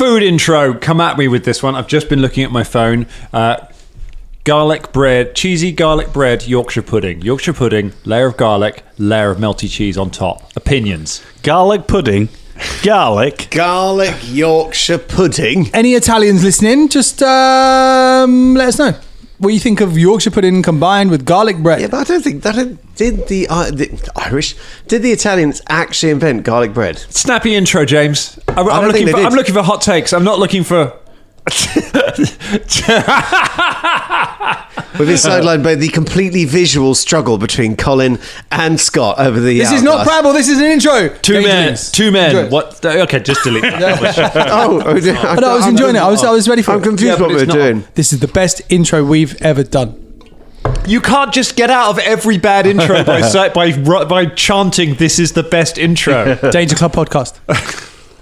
Food intro. Come at me with this one. I've just been looking at my phone. Garlic bread, cheesy garlic bread, Yorkshire pudding. Yorkshire pudding, layer of garlic, layer of melty cheese on top. Opinions. Garlic pudding. Garlic Yorkshire pudding. Any Italians listening, just let us know what you think of Yorkshire pudding combined with garlic bread. Yeah, but I don't think did the Irish, did the Italians actually invent garlic bread? Snappy intro, James. I'm looking for hot takes. I'm not looking for... We've been sidelined by the completely visual struggle between Colin and Scott over the. This is not Brabble. This is an intro. Two men. What? Okay, just delete that. I was enjoying it. I was ready for it. I'm confused what we're doing. This is the best intro we've ever done. You can't just get out of every bad intro by chanting, "This is the best intro." Danger Club podcast.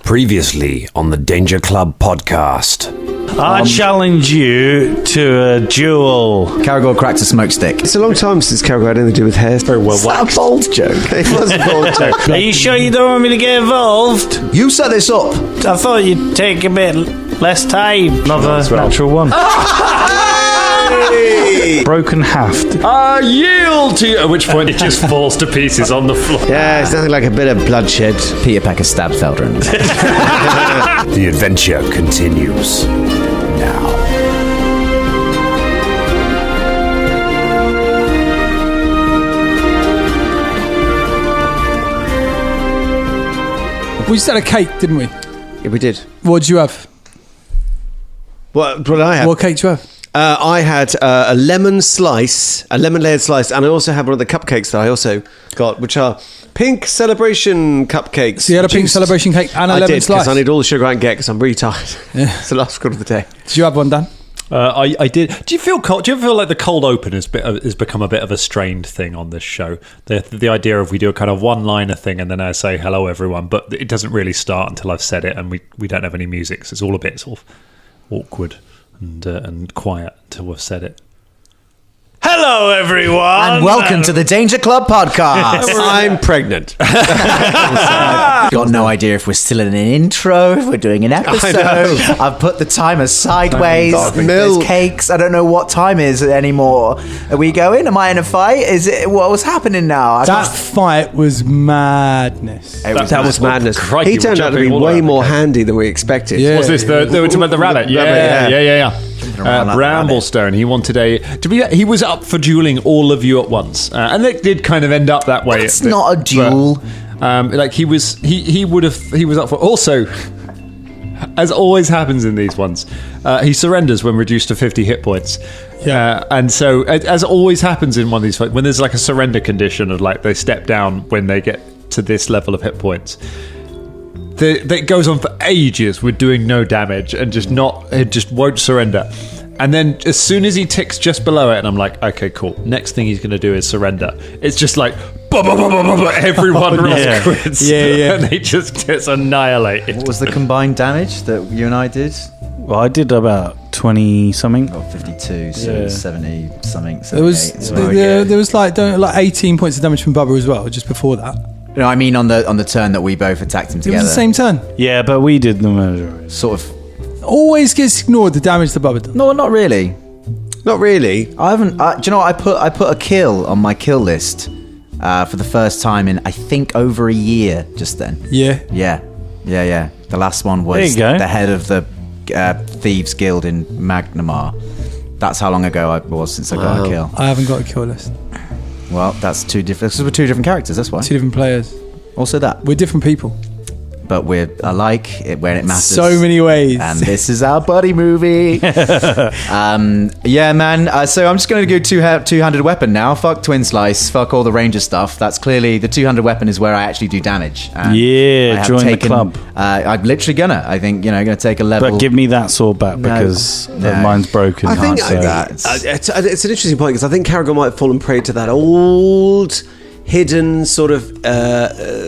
Previously on the Danger Club podcast. I challenge you to a duel. Caragor cracks a smoke stick. It's a long time since Caragor had anything to do with hair. Very well waxed. A bold joke. It was a bold joke. Are you sure you don't want me to get involved? You set this up. I thought you'd take a bit less time. Another natural one. Broken haft. Yield to you. At which point it just falls to pieces on the floor. Yeah, it's nothing like a bit of bloodshed. Peter Pecker stabs Felder in the neck. The adventure continues now. We just had a cake, didn't we? Yeah, we did. What did you have? What did I have? What cake did you have? I had a lemon layered slice, and I also had one of the cupcakes that I also got, which are pink celebration cupcakes. So you had a pink celebration cake and a lemon slice? Because I need all the sugar I can get because I'm really tired. Yeah. It's the last quarter of the day. Did you have one, Dan? I did. Do you feel cold? Do you ever feel like the cold open has become a bit of a strained thing on this show? The idea of we do a kind of one-liner thing and then I say hello everyone, but it doesn't really start until I've said it, and we don't have any music, so it's all a bit sort of awkward and quiet until we've said it. Hello, everyone, and welcome to the Danger Club podcast. I'm pregnant. Got no idea if we're still in an intro, if we're doing an episode. I've put the timer sideways. There's cakes. I don't know what time is it anymore. Are we going? Am I in a fight? Is it what was happening now? That fight was madness. That was madness. Crikey, he turned out to be way more handy than we expected. Yeah. Was this the rabbit? Yeah. Bramblestone. He wanted he was up for dueling all of you at once, and it did kind of end up that way. It's not a duel. But, he was up for. Also, as always happens in these ones, he surrenders when reduced to 50 hit points. Yeah, and so as always happens in one of these fights, when there's like a surrender condition of like they step down when they get to this level of hit points. That goes on for ages with doing no damage and it just won't surrender. And then as soon as he ticks just below it, and I'm like, okay, cool. Next thing he's going to do is surrender. It's just like, everyone quits. Yeah. And they just gets annihilated. What was the combined damage that you and I did? Well, I did about 20 something. Or 52, so 70 something. There was like 18 points of damage from Bubba as well, just before that. No, I mean on the turn that we both attacked him together. It was the same turn. Yeah, but we did the majority. Sort of. Always gets ignored the damage the Bubba does. No, not really. Not really. I haven't. Do you know what? I put a kill on my kill list for the first time in I think over a year. Just then. Yeah. The last one was the head of the Thieves Guild in Magnamar. That's how long ago I was since I got a kill. I haven't got a kill list. Well, that's two different. Because we're two different characters. That's why. Two different players. Also that we're different people. But we're alike when it matters. So many ways. And this is our buddy movie. Yeah, man. So I'm just going to go two-handed weapon now. Fuck Twin Slice. Fuck all the ranger stuff. That's clearly the two-handed weapon is where I actually do damage. And join the club. I'm literally gonna. I think going to take a level. But give me that sword back because mine's broken. I think it's an interesting point because I think Caragor might have fallen prey to that old hidden sort of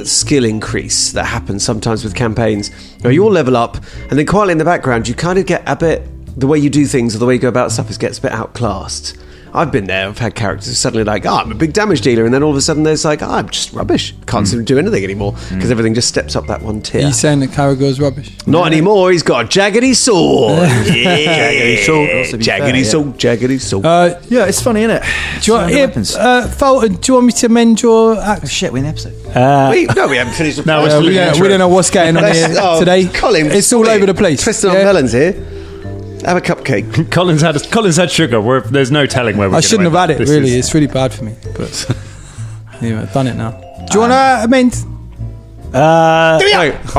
skill increase that happens sometimes with campaigns where you all level up and then quietly in the background you kind of get a bit, the way you do things or the way you go about stuff gets a bit outclassed. I've been there. I've had characters suddenly like, I'm a big damage dealer, and then all of a sudden there's like, I'm just rubbish. Can't seem to do anything anymore because everything just steps up that one tier. Are you saying that Caragor's rubbish? Not anymore. He's got a jaggedy sword. Jaggedy sword. Jaggedy sword. Yeah, it's funny, isn't it? Do you want, Folton, do you want me to mend your axe? Oh, shit, we're in the episode. We haven't finished the No, we don't know what's going on here today. Colin, it's all over the place. Twisting on melons here. Have a cupcake. Colin's had sugar. There's no telling where we're I shouldn't have had it, really. It's really bad for me. But anyway, I've done it now. Do you want to amend? Are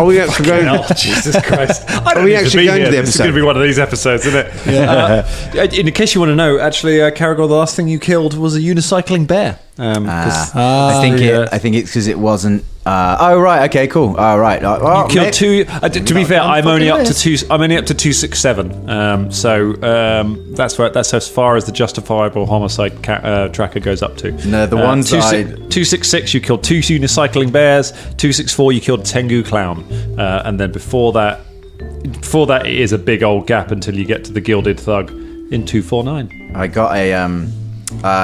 we actually going? Jesus Christ! Are we actually going to the episode? It's going to be one of these episodes, isn't it? Yeah. In case you want to know, actually, Caragor, the last thing you killed was a unicycling bear. I think it's because it wasn't. Oh right, okay, cool. Oh right, you killed two. To be fair, I'm only up to 267. So that's as far as the justifiable homicide tracker goes up to. No, the ones 266, you killed 2 unicycling bears. 264, you killed a Tengu clown, and then before that, it is a big old gap until you get to the Gilded Thug in 249. I got a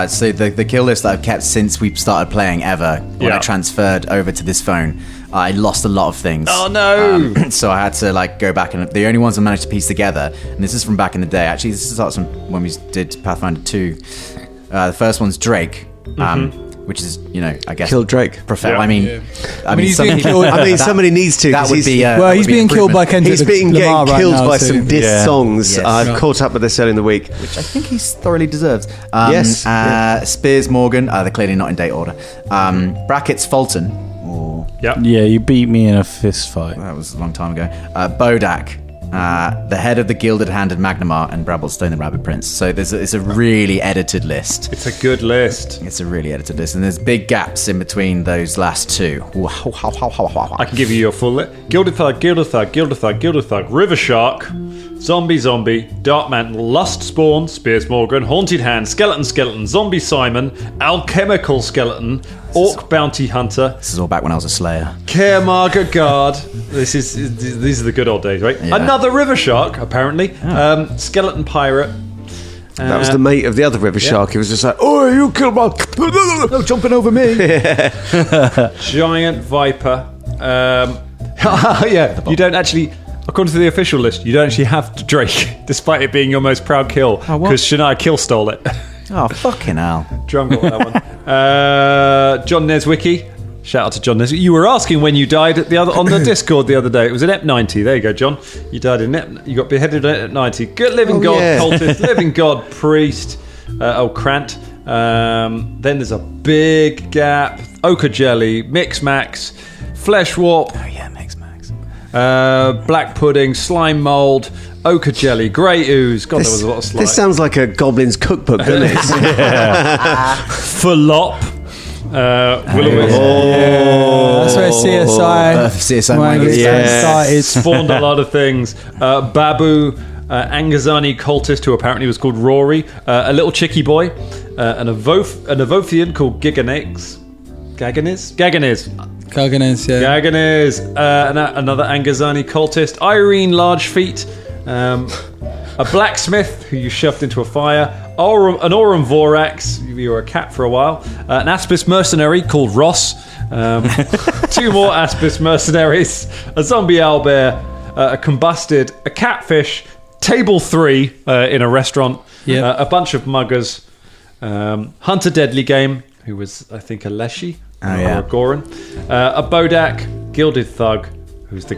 so the kill list that I've kept since we started playing ever, when I transferred over to this phone, I lost a lot of things. Oh no! So I had to go back, and the only ones I managed to piece together, and this is from back in the day. Actually, this starts from when we did Pathfinder 2. The first one's Drake, which is, I guess killed Drake. I mean, he's being killed. Somebody needs to. That would be. He's being killed by Kendrick He's being Lamar getting killed right now, by some diss songs. Yes. I've caught up with this early in the week, which I think he thoroughly deserves. Yes. Spears Morgan. They're clearly not in date order. Brackets Folton. Yeah, you beat me in a fist fight. That was a long time ago. Bodak. The head of the Gilded Handed Magnamar, and Bramblestone the Rabbit Prince. So it's a really edited list. It's a good list. It's a really edited list, and there's big gaps in between those last two. I can give you your full list. Gilded Thug, River Shark, Zombie, Dark Mantle, Lust Spawn, Spears Morgan, Haunted Hand, Skeleton, Zombie Simon, Alchemical Skeleton, Orc Bounty Hunter. This is all back when I was a Slayer. Caremarga Guard. These are the good old days, right? Yeah. Another River Shark, apparently. Skeleton Pirate. that was the mate of the other river shark. He was just like, "Oh, you killed my no jumping over me." Giant Viper. You don't actually. According to the official list, you don't actually have Drake, despite it being your most proud kill, because Shania Kill stole it. Oh, fucking hell. Drum got that one. John Neswicki. Shout out to John Neswicki. You were asking when you died on the Discord the other day. It was an EP 90. There you go, John. You died in you got beheaded at EP 90. Good living God, cultist, living God, priest. Krant. Then there's a big gap. Ochre Jelly, Mix Max, Flesh Warp. Oh yeah, Mix Max. Black Pudding, Slime Mold, Ochre Jelly, Grey Ooze. God, there was a lot of slime. This sounds like a Goblin's cookbook, doesn't it? Flop. Will-O-Wisp. That's where CSI started. Spawned a lot of things. Babu, Angazani cultist who apparently was called Rory, a little chicky boy, an Avothian called Gaganes, another Angazani cultist, Irene Large Feet, a blacksmith who you shoved into a fire, an Aurum Vorax, you were a cat for a while, an Aspis mercenary called Ross, 2 more Aspis mercenaries, a zombie owlbear, a combusted, a catfish, table 3 in a restaurant, a bunch of muggers, Hunter Deadly Game, who was I think a Leshy or a Goran, a Bodak, Gilded Thug, who's the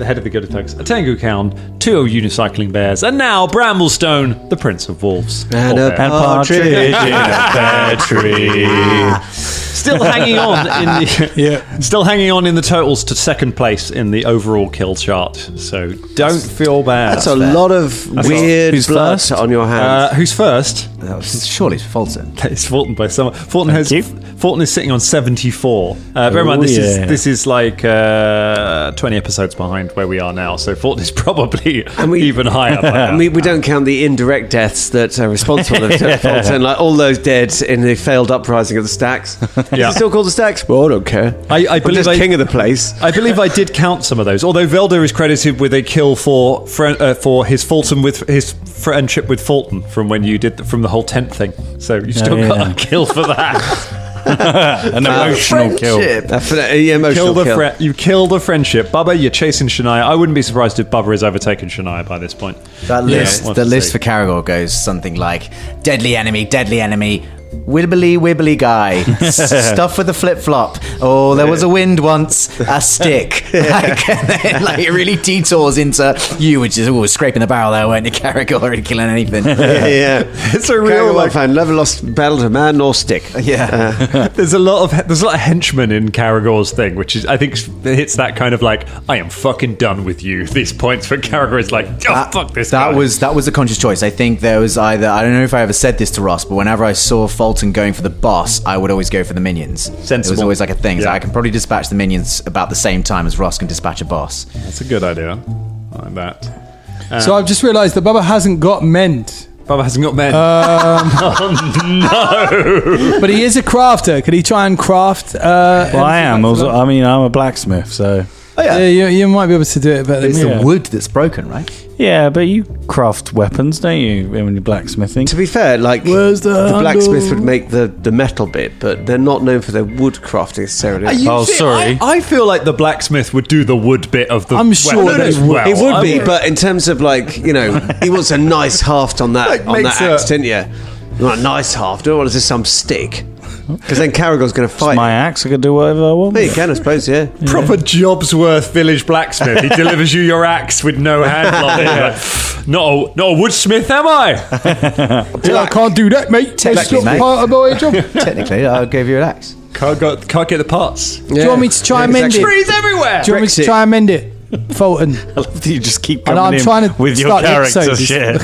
head of the Gilded Thugs, a Tengu Count, 2 unicycling bears, and now Bramblestone, the Prince of Wolves. And a partridge in a pear tree. Still hanging on in the totals to second place in the overall kill chart. So don't feel bad. That's a lot of weird blood on your hands. Who's first? Surely it's Folton. It's Folton by someone. Folton is sitting on 74. Bear in mind, this is like 28 20 episodes behind where we are now, so Folton is probably even higher. And we don't count the indirect deaths that are responsible for Folton, like all those dead in the failed uprising of the Stacks. Is it still called the Stacks? Well, I don't care. I believe I'm just king of the place. I believe I did count some of those. Although Velda is credited with a kill for his Folton with his friendship with Folton from when you did from the whole tent thing. So you still got a kill for that. An emotional kill. Emotional kill. You killed a friendship. Bubba, you're chasing Shania. I wouldn't be surprised if Bubba has overtaken Shania by this point. That list for Caragor goes something like deadly enemy, wibbly wibbly guy, stuff with a flip flop. Oh, there was a wind once, a stick. Like it really detours into you, which is scraping the barrel there, weren't you, Caragor? Already killing anything. Yeah. It's a real like fan. Never lost battle to man nor stick. Yeah. There's a lot of henchmen in Caragor's thing, which is I think hits that kind of like I am fucking done with you. These points for Caragor is like fuck this guy. That was a conscious choice. I think there was either I don't know if I ever said this to Ross, but whenever I saw Folton going for the boss, I would always go for the minions. Sensible. It was always like a thing. Yeah. So I can probably dispatch the minions about the same time as Ross can dispatch a boss. That's a good idea. I like that. So I've just realised that Bubba hasn't got mend. Bubba hasn't got men. Oh no! But he is a crafter. Could he try and craft? Well, I am. I'm a blacksmith, so. Oh, yeah. You might be able to do it better It's than me. the wood that's broken, right? Yeah, but you craft weapons, don't you, when you're blacksmithing? To be fair, like Where's the blacksmith handle? would make the metal bit, but they're not known for their wood crafting necessarily. Sorry. I feel like the blacksmith would do the wood bit of the. I'm sure weapon they as would. well. It would be, but in terms of like, he wants a nice haft on that makes axe, didn't you? You want a nice haft. Don't want just some stick. Because then Caragor's going to fight. My axe, I can do whatever I want. Yeah, you can, I suppose, yeah. Proper Jobsworth village blacksmith. He delivers you your axe with no handle on it. Like, not a woodsmith, am I? I can't do that, mate. Technically, That's not mate. part of my job. Technically, I gave you an axe. Can't get the parts. Do you want me to try and mend it? Trees everywhere. Do you want me to Brexit. try and mend it? Fulton. I love that you just keep I know, coming I'm in trying to with your start the character episode. shit.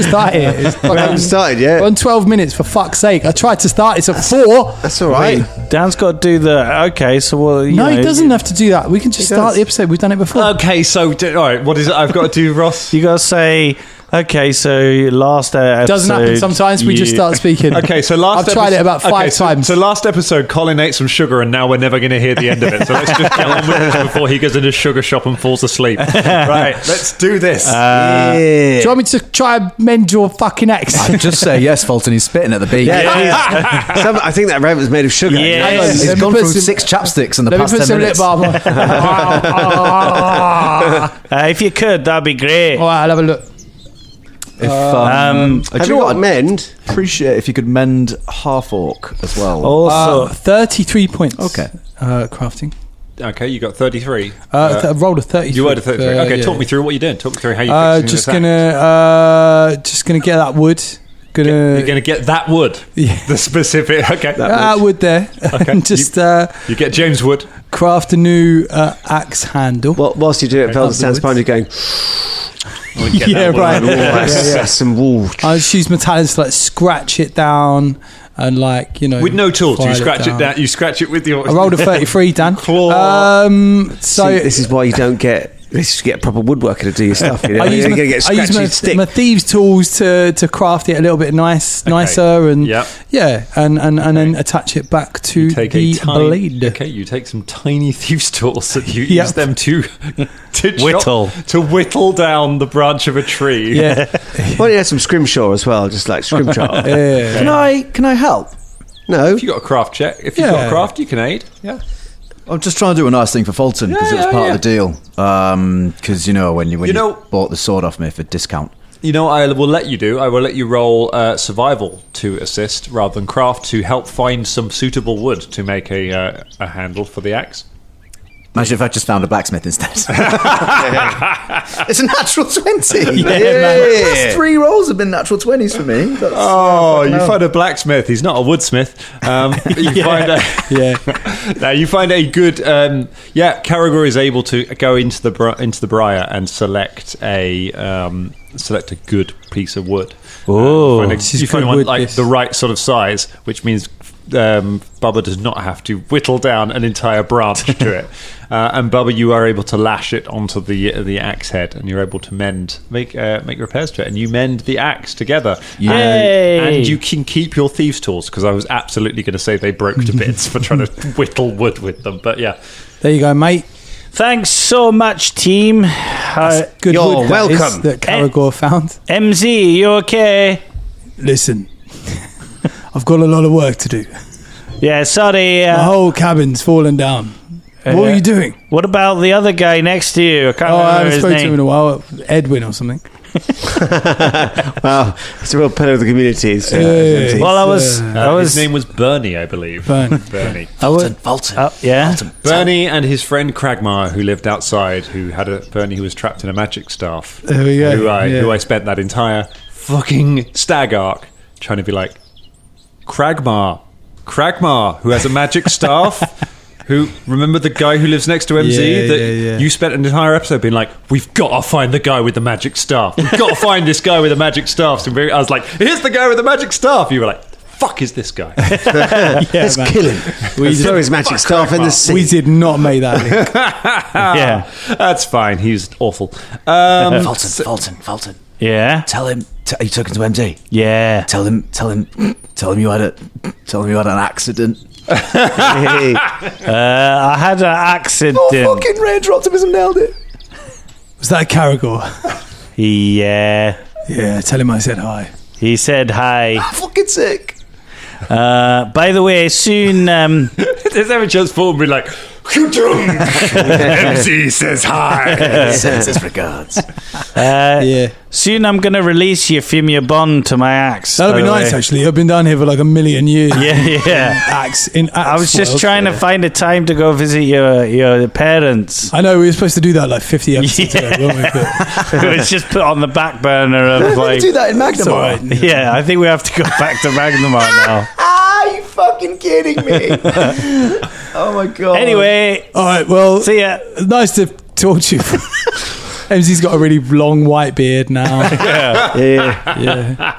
Start it. It's We haven't started yet. We're on 12 minutes, for fuck's sake. I tried to start. It's at 4. That's all right. Dan's got to do the... Okay, so well... No, he doesn't have to do that. We can just start the episode. We've done it before. Okay, so all right. What is it I've got to do, Ross? You got to say... Okay, so last episode... Doesn't happen sometimes. We just start speaking. Okay, so last I've tried it about 5 times. So last episode, Colin ate some sugar, and now we're never going to hear the end of it. So let's just get on with this before he goes into his sugar shop and falls asleep. Right, let's do this. Do you want me to try and mend your fucking axe? Just say yes, Fulton. He's spitting at the beak. I think that rabbit was made of sugar. Yeah. Hang on, He's let me gone put through some- 6 chapsticks in the Let me past put 10 some lip minutes. balm on. if you could, that'd be great. All right, I'll have a look. Have you got mend? Appreciate if you could mend half orc as well. Also... 33 points. Okay. Crafting. Okay, you got 33. I rolled a 33. You rolled a 33. Okay, yeah. talk me through what you did. Talk me through how you fixed Just gonna get that wood. You're going to get that wood. Yeah. The specific. Okay. That wood there. Okay. And just You get James Wood. craft a new axe handle. Well, whilst you do it, Velda stands behind you going, Yeah, right. that's some wool. I just use my talents to like scratch it down and like With no tools, you file scratch it down. You scratch it with your. I rolled a 33, Dan. Claw. So See, this is why you don't get. This is to get a proper woodworker to do your stuff. You know? I use You're my, going to get I use scratchy my, stick. my thieves' tools to craft it a little bit nicer, and Yep. yeah, and then attach it back to Take the a tiny. blade. Okay, you take some tiny thieves' tools and you Yep. use them to Whittle. to whittle down the branch of a tree. Yeah, Why don't you have some scrimshaw as well? Just like scrimshaw. yeah. Can I help? No. If you got a craft check, if you've got Yeah. a craft, you can aid. Yeah. I'm just trying to do a nice thing for Fulton because it was part of the deal. Because when you bought the sword off me for discount. You know, I will let you do. I will let you roll survival to assist rather than craft to help find some suitable wood to make a handle for the axe. Imagine if I just found a blacksmith instead. It's a natural 20. Yeah. Last 3 rolls have been natural 20s for me. That's, You find a blacksmith. He's not a woodsmith. You find a good. Caragor is able to go into the briar and select a good piece of wood. Oh, You find one like the right sort of size, which means Bubba does not have to whittle down an entire branch to it. And Bubba, you are able to lash it onto the axe head, and you're able to make repairs to it, and you mend the axe together. Yay! And you can keep your thieves' tools, because I was absolutely going to say they broke to bits for trying to whittle wood with them. But yeah, There you go, mate. Thanks so much, team. Good You're wood that is welcome. that Caragor found. MZ, you okay? Listen, I've got a lot of work to do. Yeah, sorry. The whole cabin's fallen down. What are you doing? What about the other guy next to you? I can't I remember haven't his spoken to him name. in a while. Edwin or something. Wow, it's a real pillar of the community. So, Well, I was. his name was Bernie, I believe. Bernie. Bernie. Fulton. Yeah. Bernie and his friend Cragmar, who lived outside, Bernie who was trapped in a magic staff. There we go. Who I spent that entire fucking stag arc trying to be like, Cragmar, who has a magic staff. Who, remember the guy who lives next to MZ? Yeah. You spent an entire episode being like, we've got to find the guy with the magic staff. We've got to find this guy with the magic staff. So I was like, here's the guy with the magic staff. You were like, fuck is this guy? let's kill him. We throw his magic staff in the sea. We did not make that link. Yeah. That's fine. He's awful. Fulton. Yeah. Tell him. Are you talking to MD? Yeah. Tell him you had an accident. I had an accident. Range Optimism nailed it. Was that Caragor? Yeah. Yeah, tell him I said hi. He said hi. Fucking sick. By the way, soon. There's every chance for him to be like, MC says hi. Sends his regards. Yeah. Soon I'm going to release you from your bond to my axe. That'll by be the nice, way. actually. I've been down here for like a million years. Yeah. Axe I was just world. trying to find a time to go visit your parents. I know, we were supposed to do that like 50 episodes ago, weren't we? But It was just put on the back burner of like. Do that in it's all right. Magnamar. Yeah, I think we have to go back to Magnamar now. Are you fucking kidding me? Oh my god. Anyway, All right, well, see ya. nice to talk to you. MZ's got a really long white beard now. Yeah.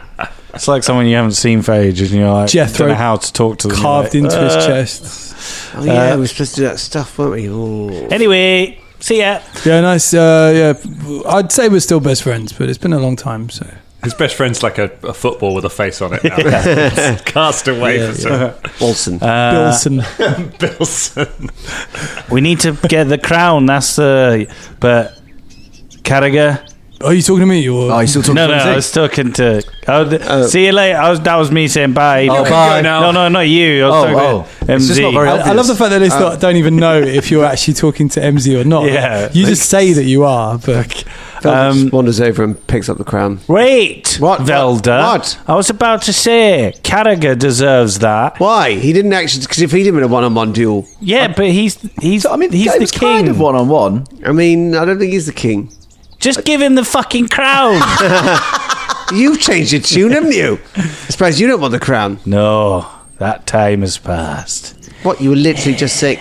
It's like someone you haven't seen for ages, and you're like, Jethro don't know how to talk to them. Carved You're into like, his chest. Oh yeah, we were supposed to do that stuff, weren't we? Oh. Anyway, see ya. Yeah, nice. Yeah, I'd say we're still best friends, but it's been a long time, so. His best friend's like a football with a face on it now. Cast away for some Olsen. Bilson. Bilson. We need to get the crown. That's the. But Carragher. Are you talking to me? Or? Oh, you still talking No, to I MZ? was talking to. See you later. That was me saying bye. Oh, bye. No, not you. I was talking about It's just MZ. not very I love the fact that they don't even know if you're actually talking to MZ or not. Yeah. You just say that you are, but Velda just wanders over and picks up the crown. Wait, What? Velda. What? I was about to say, Carragher deserves that. Why? He didn't actually, because if he didn't win a one-on-one duel, Yeah, but he's he's it was the kind king. of one-on-one. I mean, I don't think he's the king. Just give him the fucking crown. You've changed your tune, haven't you? I suppose you don't want the crown. No, that time has passed. What, you were literally just saying...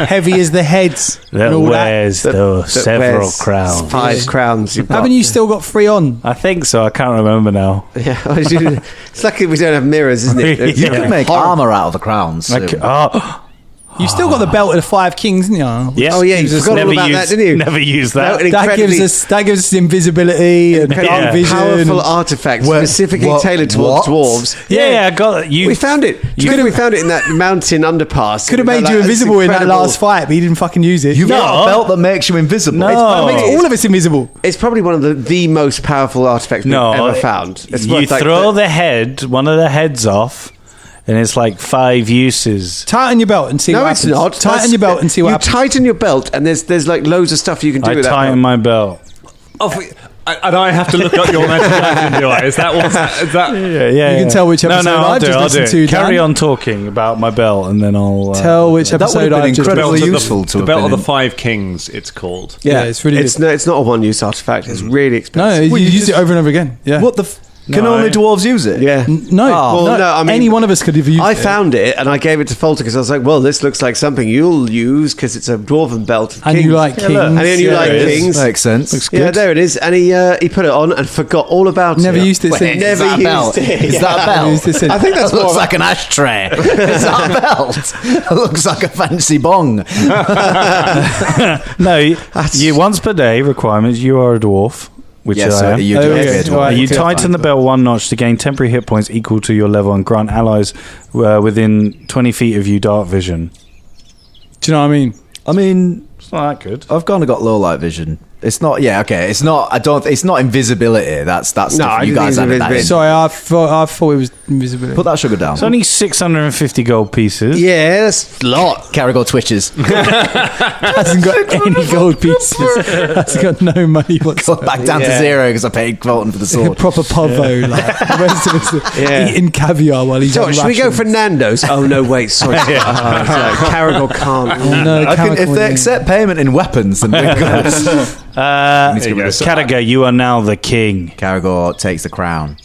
heavy as the heads. That and all that. wears That several wears crowns. 5 crowns you've got. Haven't you still got 3 on? I think so. I can't remember now. Yeah, it's lucky we don't have mirrors, isn't it? You You could make armour out of the crowns. So. You've still got the belt of the 5 kings, haven't you? Yeah. Oh, yeah, you forgot all about that, didn't you? Never used No, that. and That gives us invisibility and dark vision. powerful artifact specifically tailored towards dwarves. Yeah, I got it. We found it. We found it in that mountain underpass. Could have made you invisible in that last fight, but he didn't fucking use it. You've got a belt that makes you invisible. No. That makes all of us invisible. It's probably one of the most powerful artifacts we've ever found. It's You worth, like, throw one of the heads off, and it's like 5 uses. Tighten your belt and see what happens. No, it's not. Tighten your belt and see what you happens. tighten your belt, and there's like loads of stuff you can do I with that tighten belt. my belt. And I have to look up your magic item, do I? Is that what? Is that? Yeah. You can tell which episode I'll I've do just it, listened to, Carry Dan. on talking about my belt, and then I'll Tell which That would episode have been I've just incredibly Belt of useful to the have belt of been the in. 5 kings. It's called. Yeah, it's really it's not a one-use artifact. It's really No, expensive. you used it over and over again. Yeah. What the? Can only dwarves use it? Yeah. Any one of us could have used it. I found it and I gave it to Folton because I was like, well, this looks like something you'll use because it's a dwarven belt of And kings. you like kings. And you like kings. Makes sense. Looks Yeah, good. there it is. And he put it on and forgot all about Never it. used it since. Never Is that a belt? used it. Is that a belt? Used it since. I think that's That looks more like an ashtray. Is that a belt? It looks like a fancy bong. No, you once per day requirements. You are a dwarf, which Yes, I so am. you do Okay. appear to Right. You Okay. tighten the belt one notch to gain temporary hit points equal to your level and grant allies within 20 feet of you dark vision. Do you know what I mean? I mean, It's not that good. I've kind of got low light vision. It's not. Yeah, okay. It's not. It's not invisibility. That's stuff I you think guys it's added that in. invisibility. Sorry, I thought it was invisibility. Put that sugar down. It's only 650 gold pieces. Yeah, that's a lot. Caragor twitches. Hasn't got any gold pieces. Has got no money Go whatsoever. back down to zero because I paid Folton for the sword. Proper povo, like the rest of us Yeah. eating caviar while he's So, on should we go rations. for Nando's? Oh, no, wait, sorry. Caragor can't. Oh, no, I can, if chemical they in. accept payment in weapons, then we're good. Karaga, you are now the king. Caragor takes the crown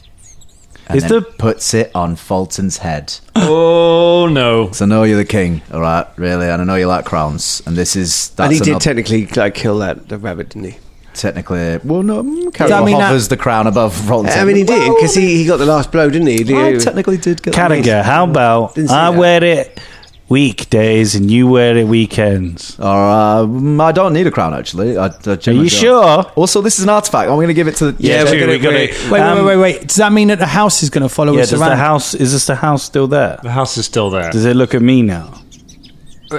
and Is then the- puts it on Folton's head. Oh no! So I know you're the king, all right, really, and I know you like crowns. And this is And he did another- technically kill the rabbit, didn't he? technically. Well, no, Caragor that mean hovers the crown above Folton's head. I mean, he did because he got the last blow, didn't he? I technically did get Karaga, how about Didn't see I that. wear it weekdays and you wear it weekends? Or I don't need a crown actually. I Are generally you don't. sure? Also, this is an artifact. I'm going to give it to the Yeah, we're we gonna- got it. Wait. Does that mean that the house is going to follow Yeah, us does around? the house? Is this the house still there? The house is still there. Does it look at me now?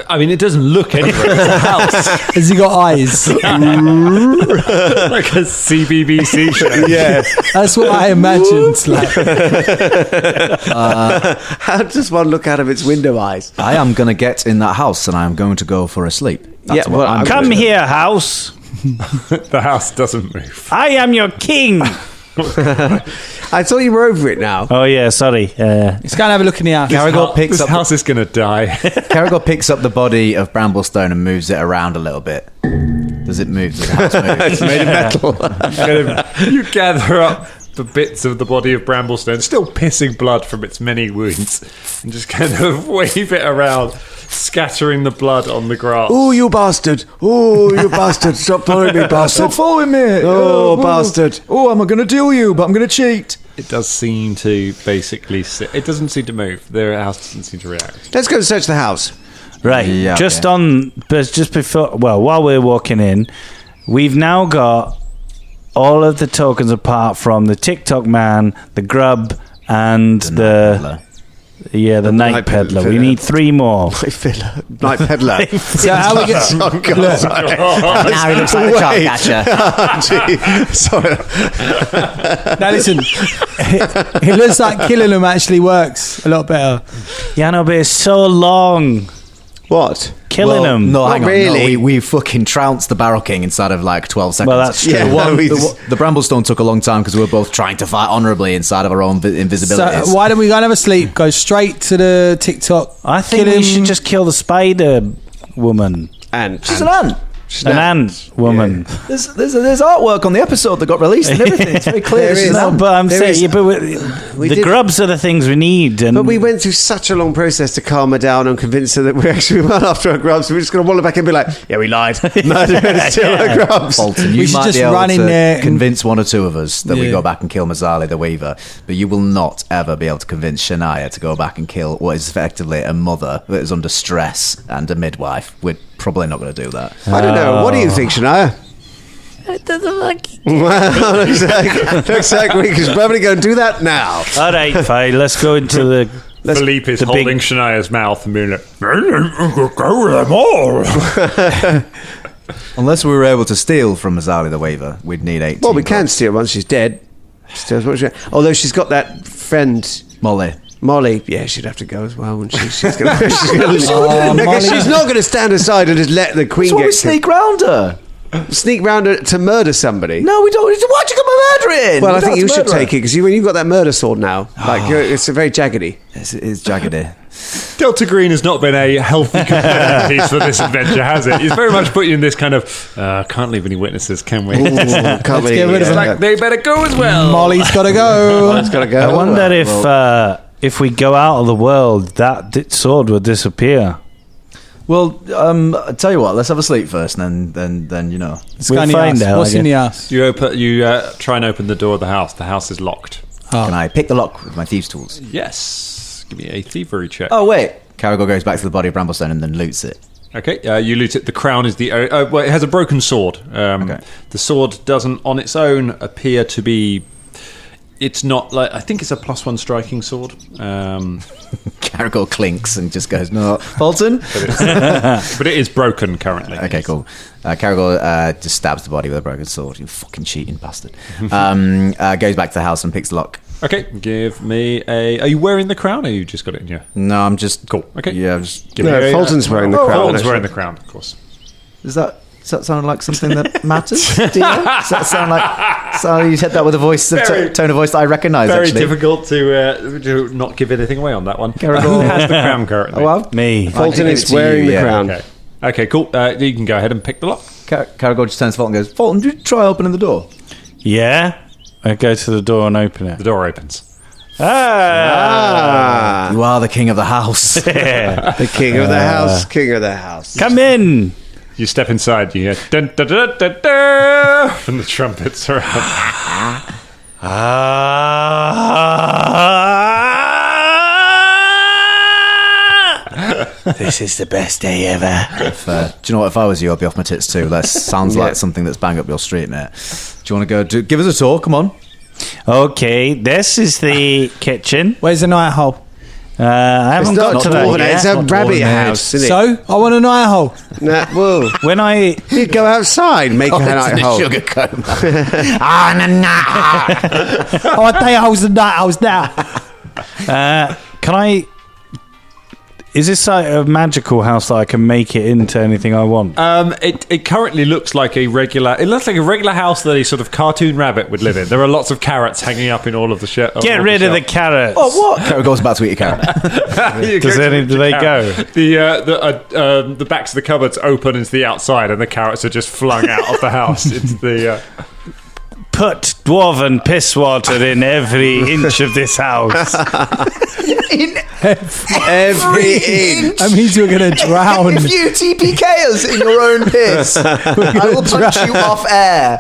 I mean, it doesn't look anywhere. It's a house. Has he got eyes? Like a CBBC show. Yeah. That's what I imagined. Like, How does one look out of its window eyes? I am going to get in that house and I am going to go for a sleep. That's Yeah, what well, I'm Come gonna do. here, house. The house doesn't move. I am your king. I thought you were over it now. Oh yeah, sorry. let's go and have a look in the house. This house is going to die. Caragor picks up the body of Bramblestone and moves it around a little bit. Does it move? Does the house move? It's made of metal. You gather up the bits of the body of Bramblestone, still pissing blood from its many wounds, and just kind of wave it around, scattering the blood on the grass. Oh, you bastard! Oh, you bastard! Stop following me, bastard! Stop following me! Oh, bastard! Oh, I'm going to deal you, but I'm going to cheat. It does seem to basically it doesn't seem to move. The house doesn't seem to react. Let's go and search the house. Right. Yeah, just okay. just before. Well, while we're walking in, we've now got all of the tokens apart from the TikTok man, the grub, and the night night peddler. peddler. We need 3 more. Night peddler. So how we get? Oh, God, sorry. Now he looks like a child catcher. Oh, gee. Sorry. Now listen, it looks like killing them actually works a lot better. Yeah, no, but it's so long. What? Killing them. No, Not hang on. really. No, we fucking trounced the Barrow King inside of like 12 seconds. Well, that's true. Yeah, The one- no, we the, just- the Bramblestone took a long time because we were both trying to fight honourably inside of our own invisibilities. So why don't we go and have a sleep? Go straight to the TikTok. I think kill we him. should just kill the spider woman. And She's an ant. An ant woman. There's artwork on the episode that got released and everything. It's very clear. There She's is. an No, ant. but I'm There saying, is- yeah, but We the did- grubs are the things we need. And But we went through such a long process to calm her down and convince her that we actually went after our grubs. We're just going to waller back and be like, yeah, we lied. No, it's still our grubs. Fulton, We you should might just be able run in to there and- convince one or two of us that we Yeah. go back and kill Mazzali the Weaver, but you will not ever be able to convince Shania to go back and kill what is effectively a mother that is under stress and a midwife. We're probably not going to do that. I don't know. What do you think, Shania? Well, looks like we could probably go and do that now. all right, fine. Let's go into the. Philippe is the big- holding Shania's mouth and being like, go with them all. Unless we were able to steal from Mazzali the Weaver, we'd need 18. Well, we can steal once she's dead. Although she's got that friend, Molly. Molly. Yeah, she'd have to go as well, wouldn't she? She's going to. Molly. She's not going to stand aside and just let the queen That's why get we killed. sneak round her. sneak round to murder somebody. No, we don't. Why'd you come murdering? Well, I think you should take it because you've got that murder sword now. It's a very jaggedy. It's jaggedy. Delta Green has not been a healthy competitive piece for this adventure, has it? He's very much put you in this kind of can't leave any witnesses, can we? Can't get rid of it. Like they better go as well. Molly's got to go. Molly's got to go. I wonder if we go out of the world, that sword would disappear. Well, I tell you what. Let's have a sleep first, and then you know. We'll find out. What's in the house? You try and open the door of the house. The house is locked. Can I pick the lock with my thieves' tools? Yes. Give me a thievery check. Oh wait. Caragor goes back to the body of Bramblestone and then loots it. Okay, you loot it. The crown is well, it has a broken sword. Okay. The sword doesn't, on its own, appear to be. It's not like I think it's a +1 striking sword. Caragor clinks and just goes, "No, Folton." But it is broken currently. Okay, cool. Caragor just stabs the body with a broken sword. You fucking cheating bastard. Goes back to the house and picks the lock. Okay, give me a. Are you wearing the crown, or you just got it in your? No, I'm just Cool. Okay. Yeah, I'm just. Give me a- Fulton's wearing the crown. Fulton's actually. wearing the crown, of course. Does that sound like something that matters? Do you? Does that sound like? So you said that with a voice, tone of voice that I recognise. Very actually. difficult to not give anything away on that one. Caragor. Who has the crown currently? Oh, well, Me. Fulton I is give it to wearing you, the yeah. crown. Okay, cool. You can go ahead and pick the lock. Caragor just turns to Fulton and goes, "Fulton, did you try opening the door?" Yeah? I go to the door and open it. The door opens. You are the king of the house. The king of the house. King of the house. Come in. You step inside. You hear dun, dun, dun, dun, dun, from the trumpets around. This is the best day ever. Do you know what? If I was you, I'd be off my tits too. That sounds like something that's bang up your street, mate. Do you want to go? Give us a tour. Come on. Okay, this is the kitchen. Where's the night hole? I haven't got to that yet. It's a rabbit house, isn't it? So, I want a night hole. Nah, well, When I you go outside, make a night hole. Sugar coma. I want day holes and night holes now. can I? Is this like a magical house that I can make it into anything I want? It currently looks like a regular. It looks like a regular house that a sort of cartoon rabbit would live in. There are lots of carrots hanging up in all of the shit. Get rid of the carrots. Oh, what? Caragor's about to eat a carrot. Do they go? The backs of the cupboards open into the outside, and the carrots are just flung out of the house into the. Put dwarven piss water in every inch of this house. Every inch. That means you're going to drown. If you TPK us in your own piss, I will punch you off air.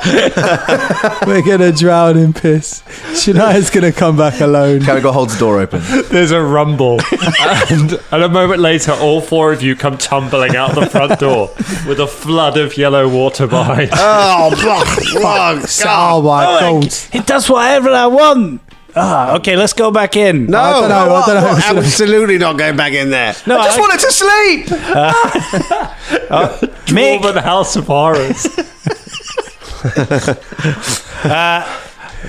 We're going to drown in piss. Shania's going to come back alone. Caragor holds the door open. There's a rumble, and a moment later, all four of you come tumbling out the front door with a flood of yellow water behind. Oh my God. It does whatever I want. Okay, let's go back in. No, I don't know. Absolutely not going back in there. No, I just wanted to sleep. make Over the House of Horrors.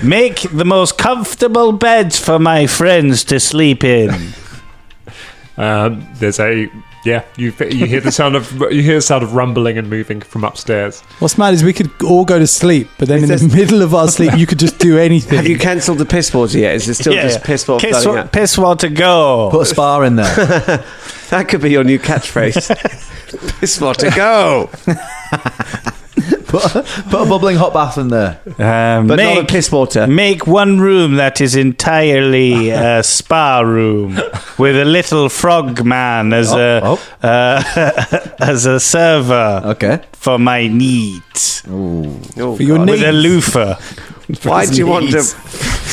make the most comfortable beds for my friends to sleep in. There's a you hear the sound of rumbling and moving from upstairs. What's mad is we could all go to sleep, but then in the middle of our sleep, you could just do anything. Have you cancelled the piss water yet? Is it still just piss water flooding out? Piss water go. Put a spa in there. That could be your new catchphrase. Piss water go. Put a bubbling hot bath in there. But not a piss water. Make one room that is entirely a spa room with a little frog man as as a server. Okay. For my needs. Oh, For your God. With a knees. loofah. Why do you want to...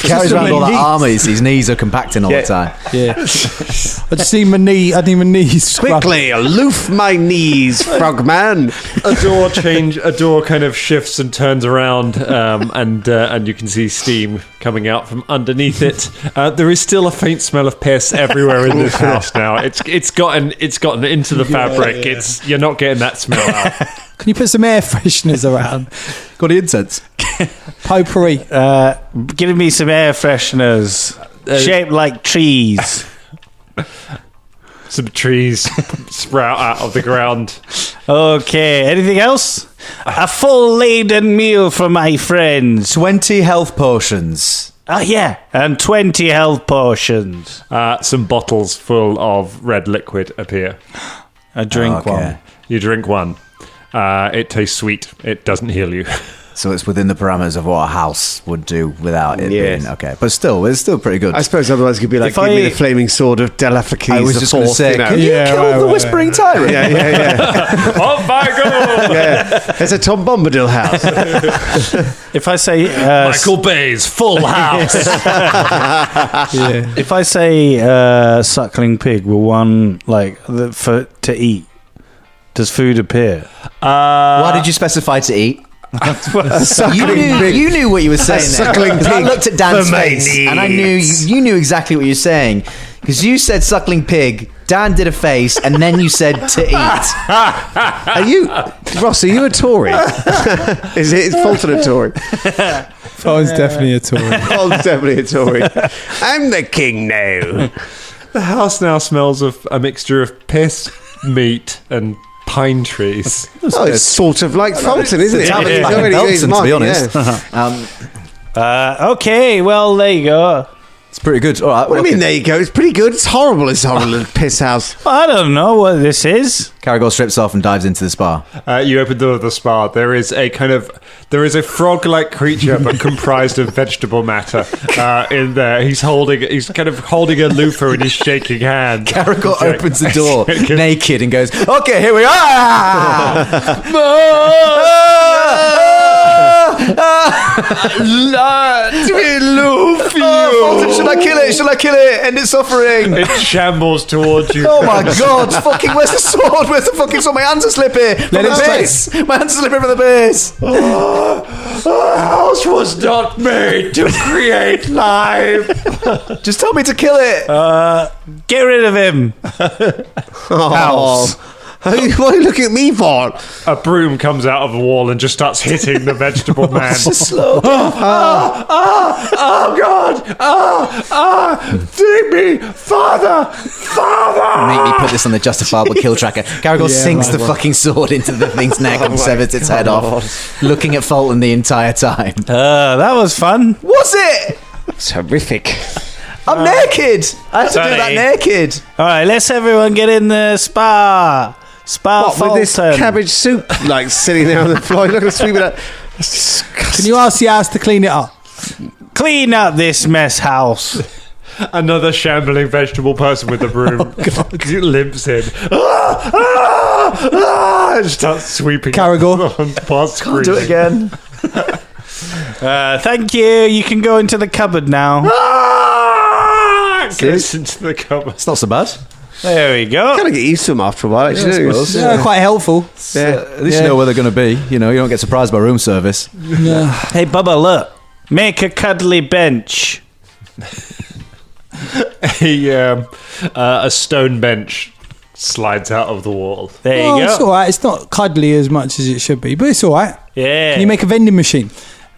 Carries around all that knees. armour. His knees are compacting all the time. Yeah. I just need my knee. I need my knees. scrubbed. Quickly, loof my knees, frogman. A door kind of shifts and turns around, and you can see steam coming out from underneath it. There is still a faint smell of piss everywhere in this house now. It's gotten into the fabric. You're not getting that smell out. Can you put some air fresheners around? Got the incense. Potpourri. Give me some air fresheners. Shaped like trees. Some trees sprout out of the ground. Okay. Anything else? A full laden meal for my friends. 20 health potions. Oh, yeah. And 20 health potions. Some bottles full of red liquid appear. I drink one. You drink one. It tastes sweet. It doesn't heal you. So it's within the parameters of what a house would do without it Yes. being okay. But still, it's still pretty good. I suppose otherwise it could be like, give me the flaming sword of Delafracles I was the just going to Fourth, say, you know. can you kill the Whispering Tyrant? Yeah. Oh my god! Yeah. It's a Tom Bombadil house. If I say... Michael Bay's Full House. If I say suckling pig with one, to eat, does food appear? Why did you specify to eat? You knew what you were saying. suckling there. pig I looked at Dan's for my face, and I knew you knew exactly what you were saying because you said suckling pig. Dan did a face, and then you said to eat. Are you, Ross? Are you a Tory? Is Folton a Tory? Phone's definitely a Tory. Folton's definitely a Tory. I'm the king now. The house now smells of a mixture of piss, meat, and pine trees. Oh, it's sort of like Folton, isn't it? It's He's back in already got his Belton, to be mark, honest. yeah. Okay, well, there you go. It's pretty good. All right. What do you mean, there you go? It's pretty good. It's horrible. It's horrible little piss house. I don't know what this is. Caragor strips off and dives into the spa. You open the door of the spa. There is a frog-like creature, but comprised of vegetable matter in there. He's kind of holding a loofah in his shaking hand. Caragor opens the door naked and goes, "Okay, here we are." Folton, should I kill it? Should I kill it? End its suffering. It shambles towards you. Oh my god! Fucking, where's the sword? Where's the fucking sword? My hands are slippy. From Let the it base. My hands are slippy from the base. A house was not made to create life. Just tell me to kill it. Get rid of him. House. What are you looking at me for? A broom comes out of the wall and just starts hitting the vegetable man. Slow. Oh God! Dig me, Father! Make me put this on the justifiable kill tracker. Caragor sinks the fucking sword into the thing's neck and severs its head off, looking at Folton the entire time. That was fun. Was it? It's horrific. I'm naked. I had to do that Sorry. naked. All right, let's everyone get in the spa. Spa What, with this Folton. cabbage soup sitting there on the floor? Look at sweep it up. That's disgusting. Can you ask the house to clean it up? Clean up this mess house. Another shambling vegetable person with a broom limps in. And starts sweeping. Caragor. Past Can't do it again. Thank you. You can go into the cupboard now. Goes into the cupboard. It's not so bad. There we go. Kind of get used to them after a while, actually. Yeah, quite helpful. At least you know where they're going to be. You know, you don't get surprised by room service. Hey, Bubba, look. Make a cuddly bench. A stone bench slides out of the wall. There Oh, you it's go. all right. It's not cuddly as much as it should be, but it's all right. Yeah. Can you make a vending machine?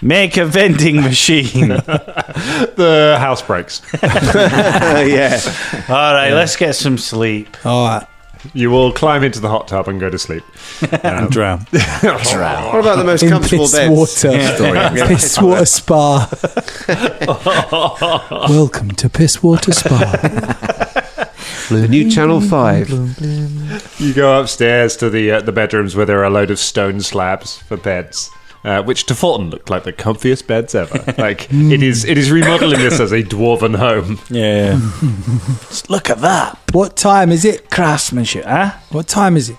Make a vending machine. The house breaks. Yeah. All right, let's get some sleep. All right. You will climb into the hot tub and go to sleep. Drown. What about the most In comfortable piss beds? water. Piss water spa. Welcome to Piss Water Spa. The new Channel 5. You go upstairs to the bedrooms where there are a load of stone slabs for beds. Which to Fulton looked like the comfiest beds ever. Like it is remodeling this as a dwarven home. Yeah. Just look at that. What time is it? Craftsmanship, huh? What time is it?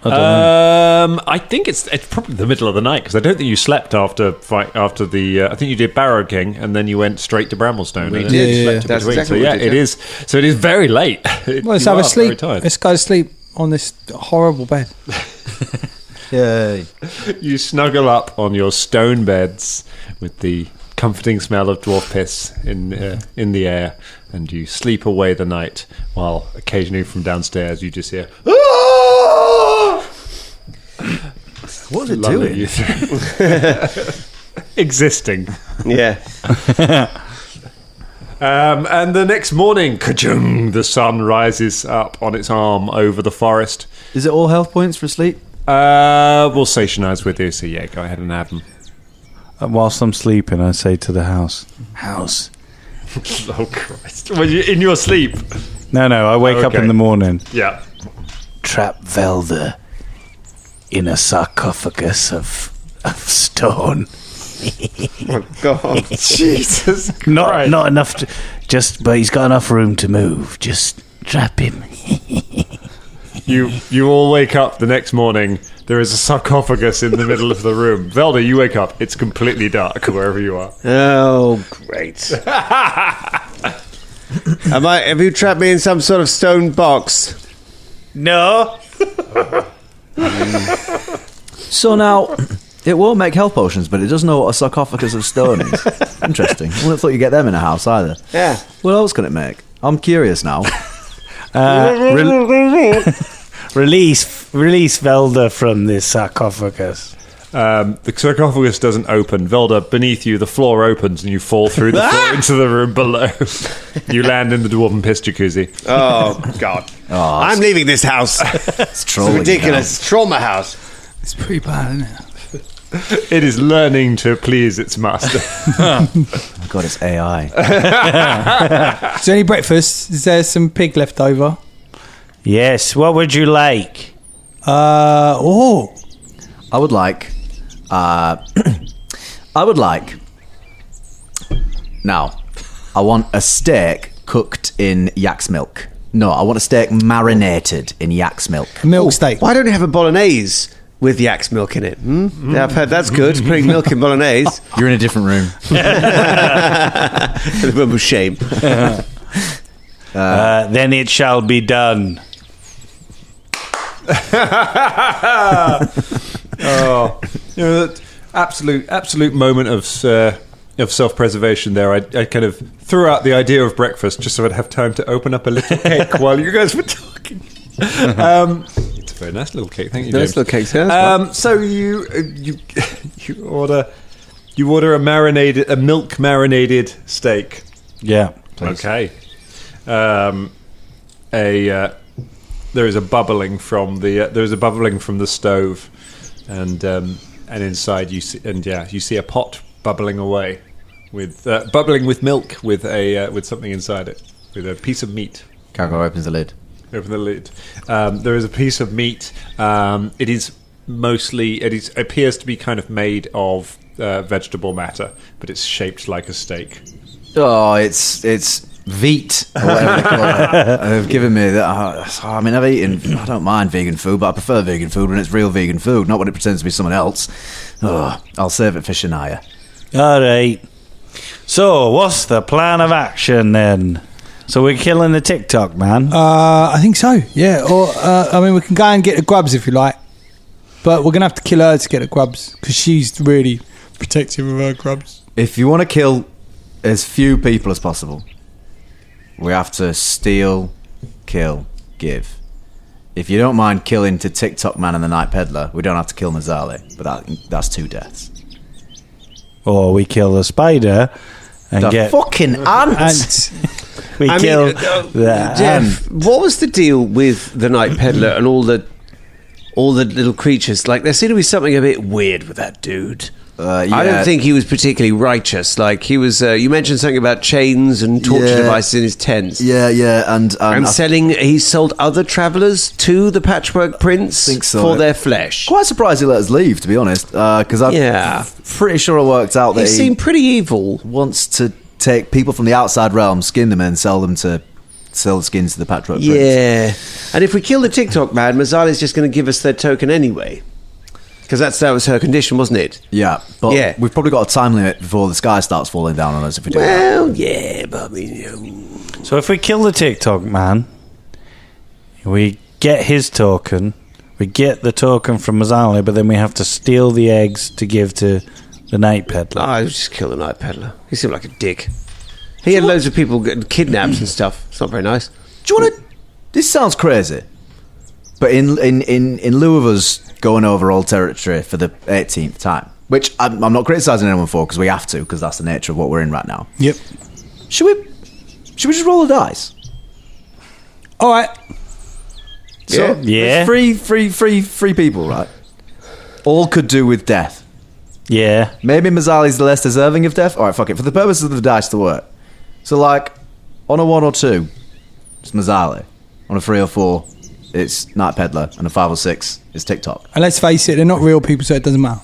I think it's probably the middle of the night because I don't think you slept after the. I think you did Barrow King and then you went straight to Bramblestone. We and did. you slept in That's between. exactly so what yeah, we did, it yeah. is. So it is very late. Well, let's You have a are very sleep. tired. Let's go to sleep on this horrible bed. Yay. You snuggle up on your stone beds with the comforting smell of dwarf piss in the air, and you sleep away the night. While occasionally from downstairs you just hear. What's it Lovely. doing? Existing. Yeah. And the next morning, ka-chung, the sun rises up on its arm over the forest. Is it all health points for sleep? We'll stationise with you, so yeah, go ahead and have them. Whilst I'm sleeping, I say to the house, Oh, Christ. Well, you in your sleep? No, I wake up in the morning. Yeah. Trap Velda in a sarcophagus of stone. Oh, God. Jesus Christ. Not enough to... but he's got enough room to move. Just trap him. You all wake up the next morning. There is a sarcophagus in the middle of the room. Velda, you wake up. It's completely dark wherever you are. Oh, great. Have you trapped me in some sort of stone box? No. So now, it won't make health potions, but it does know what a sarcophagus of stone is. Interesting. I wouldn't have thought you'd get them in a house either. Yeah. What else can it make? I'm curious now. Release Velda from this sarcophagus. The sarcophagus doesn't open. Velda, beneath you, the floor opens and you fall through the floor into the room below. You land in the dwarven piss jacuzzi. Oh, God. I'm leaving this house. It's Ridiculous. Trauma house. It's pretty bad, isn't it? It is learning to please its master. Oh God, it's AI. Is there any breakfast? Is there some pig left over? Yes. What would you like? I would like. Now, I want a steak cooked in yak's milk. No, I want a steak marinated in yak's milk. Milk steak. Why don't you have a bolognese with yak's milk in it? Yeah, I've heard that's good, putting milk in bolognese. You're in a different room. A bit of shame. Then it shall be done. Oh, that absolute moment of self-preservation there. I kind of threw out the idea of breakfast just so I'd have time to open up a little cake while you guys were talking. It's a very nice little cake. Thank you, James. Nice little cake, yeah. So you order a milk marinated steak. Yeah. Please. Okay. There is a bubbling from the stove, and inside you see a pot bubbling away with milk with something inside it, with a piece of meat. Cargo opens the lid. Open the lid. There is a piece of meat. It appears to be kind of made of vegetable matter, but it's shaped like a steak. Oh, it's Veet, or whatever they call it. They've given me that. I mean, I don't mind vegan food, but I prefer vegan food when it's real vegan food, not when it pretends to be someone else. Oh, I'll save it for Shania. All right. So, what's the plan of action then? So we're killing the TikTok man? I think so, yeah. Or, we can go and get the grubs if you like. But we're going to have to kill her to get the grubs, because she's really protective of her grubs. If you want to kill as few people as possible, we have to steal, kill, give. If you don't mind killing to TikTok Man and the Night Peddler, we don't have to kill Mazzali, but that's 2 deaths. Or we kill the spider and The get... fucking ant! We kill the Jeff, ant. what was the deal with the Night Peddler and all the little creatures? Like, there seemed to be something a bit weird with that dude. Yeah. I don't think he was particularly righteous. Like, he was. You mentioned something about chains and torture devices in his tents. Yeah, and selling. He sold other travellers to the Patchwork Prince for their flesh. Quite surprised he let us leave, to be honest, because I'm pretty sure it worked out that he seemed pretty evil. Wants to take people from the outside realm, skin them, and sell the skins to the Patchwork Prince. Yeah, and if we kill the TikTok man, Mazzali's just going to give us their token anyway. Because that was her condition, wasn't it? Yeah, but we've probably got a time limit before the sky starts falling down on us if we do that. Well, yeah, but I mean... So if we kill the TikTok man, we get his token, we get the token from Mazzali, but then we have to steal the eggs to give to the Night Peddler. I would just kill the Night Peddler. He seemed like a dick. He had loads of people getting kidnapped and stuff. It's not very nice. Do you want to... This sounds crazy, but in lieu of us going over all territory for the 18th time, which I'm not criticising anyone for, because we have to, because that's the nature of what we're in right now. Yep. Should we just roll the dice? All right. So, yeah. Three people, right? all could do with death. Yeah. Maybe Mazzali's the less deserving of death. All right, fuck it. For the purposes of the dice to work. So, like, on a 1 or 2, it's Mazzali. On a 3 or 4, it's Night Peddler. And a 5 or 6, it's TikTok. And let's face it, they're not real people, so it doesn't matter.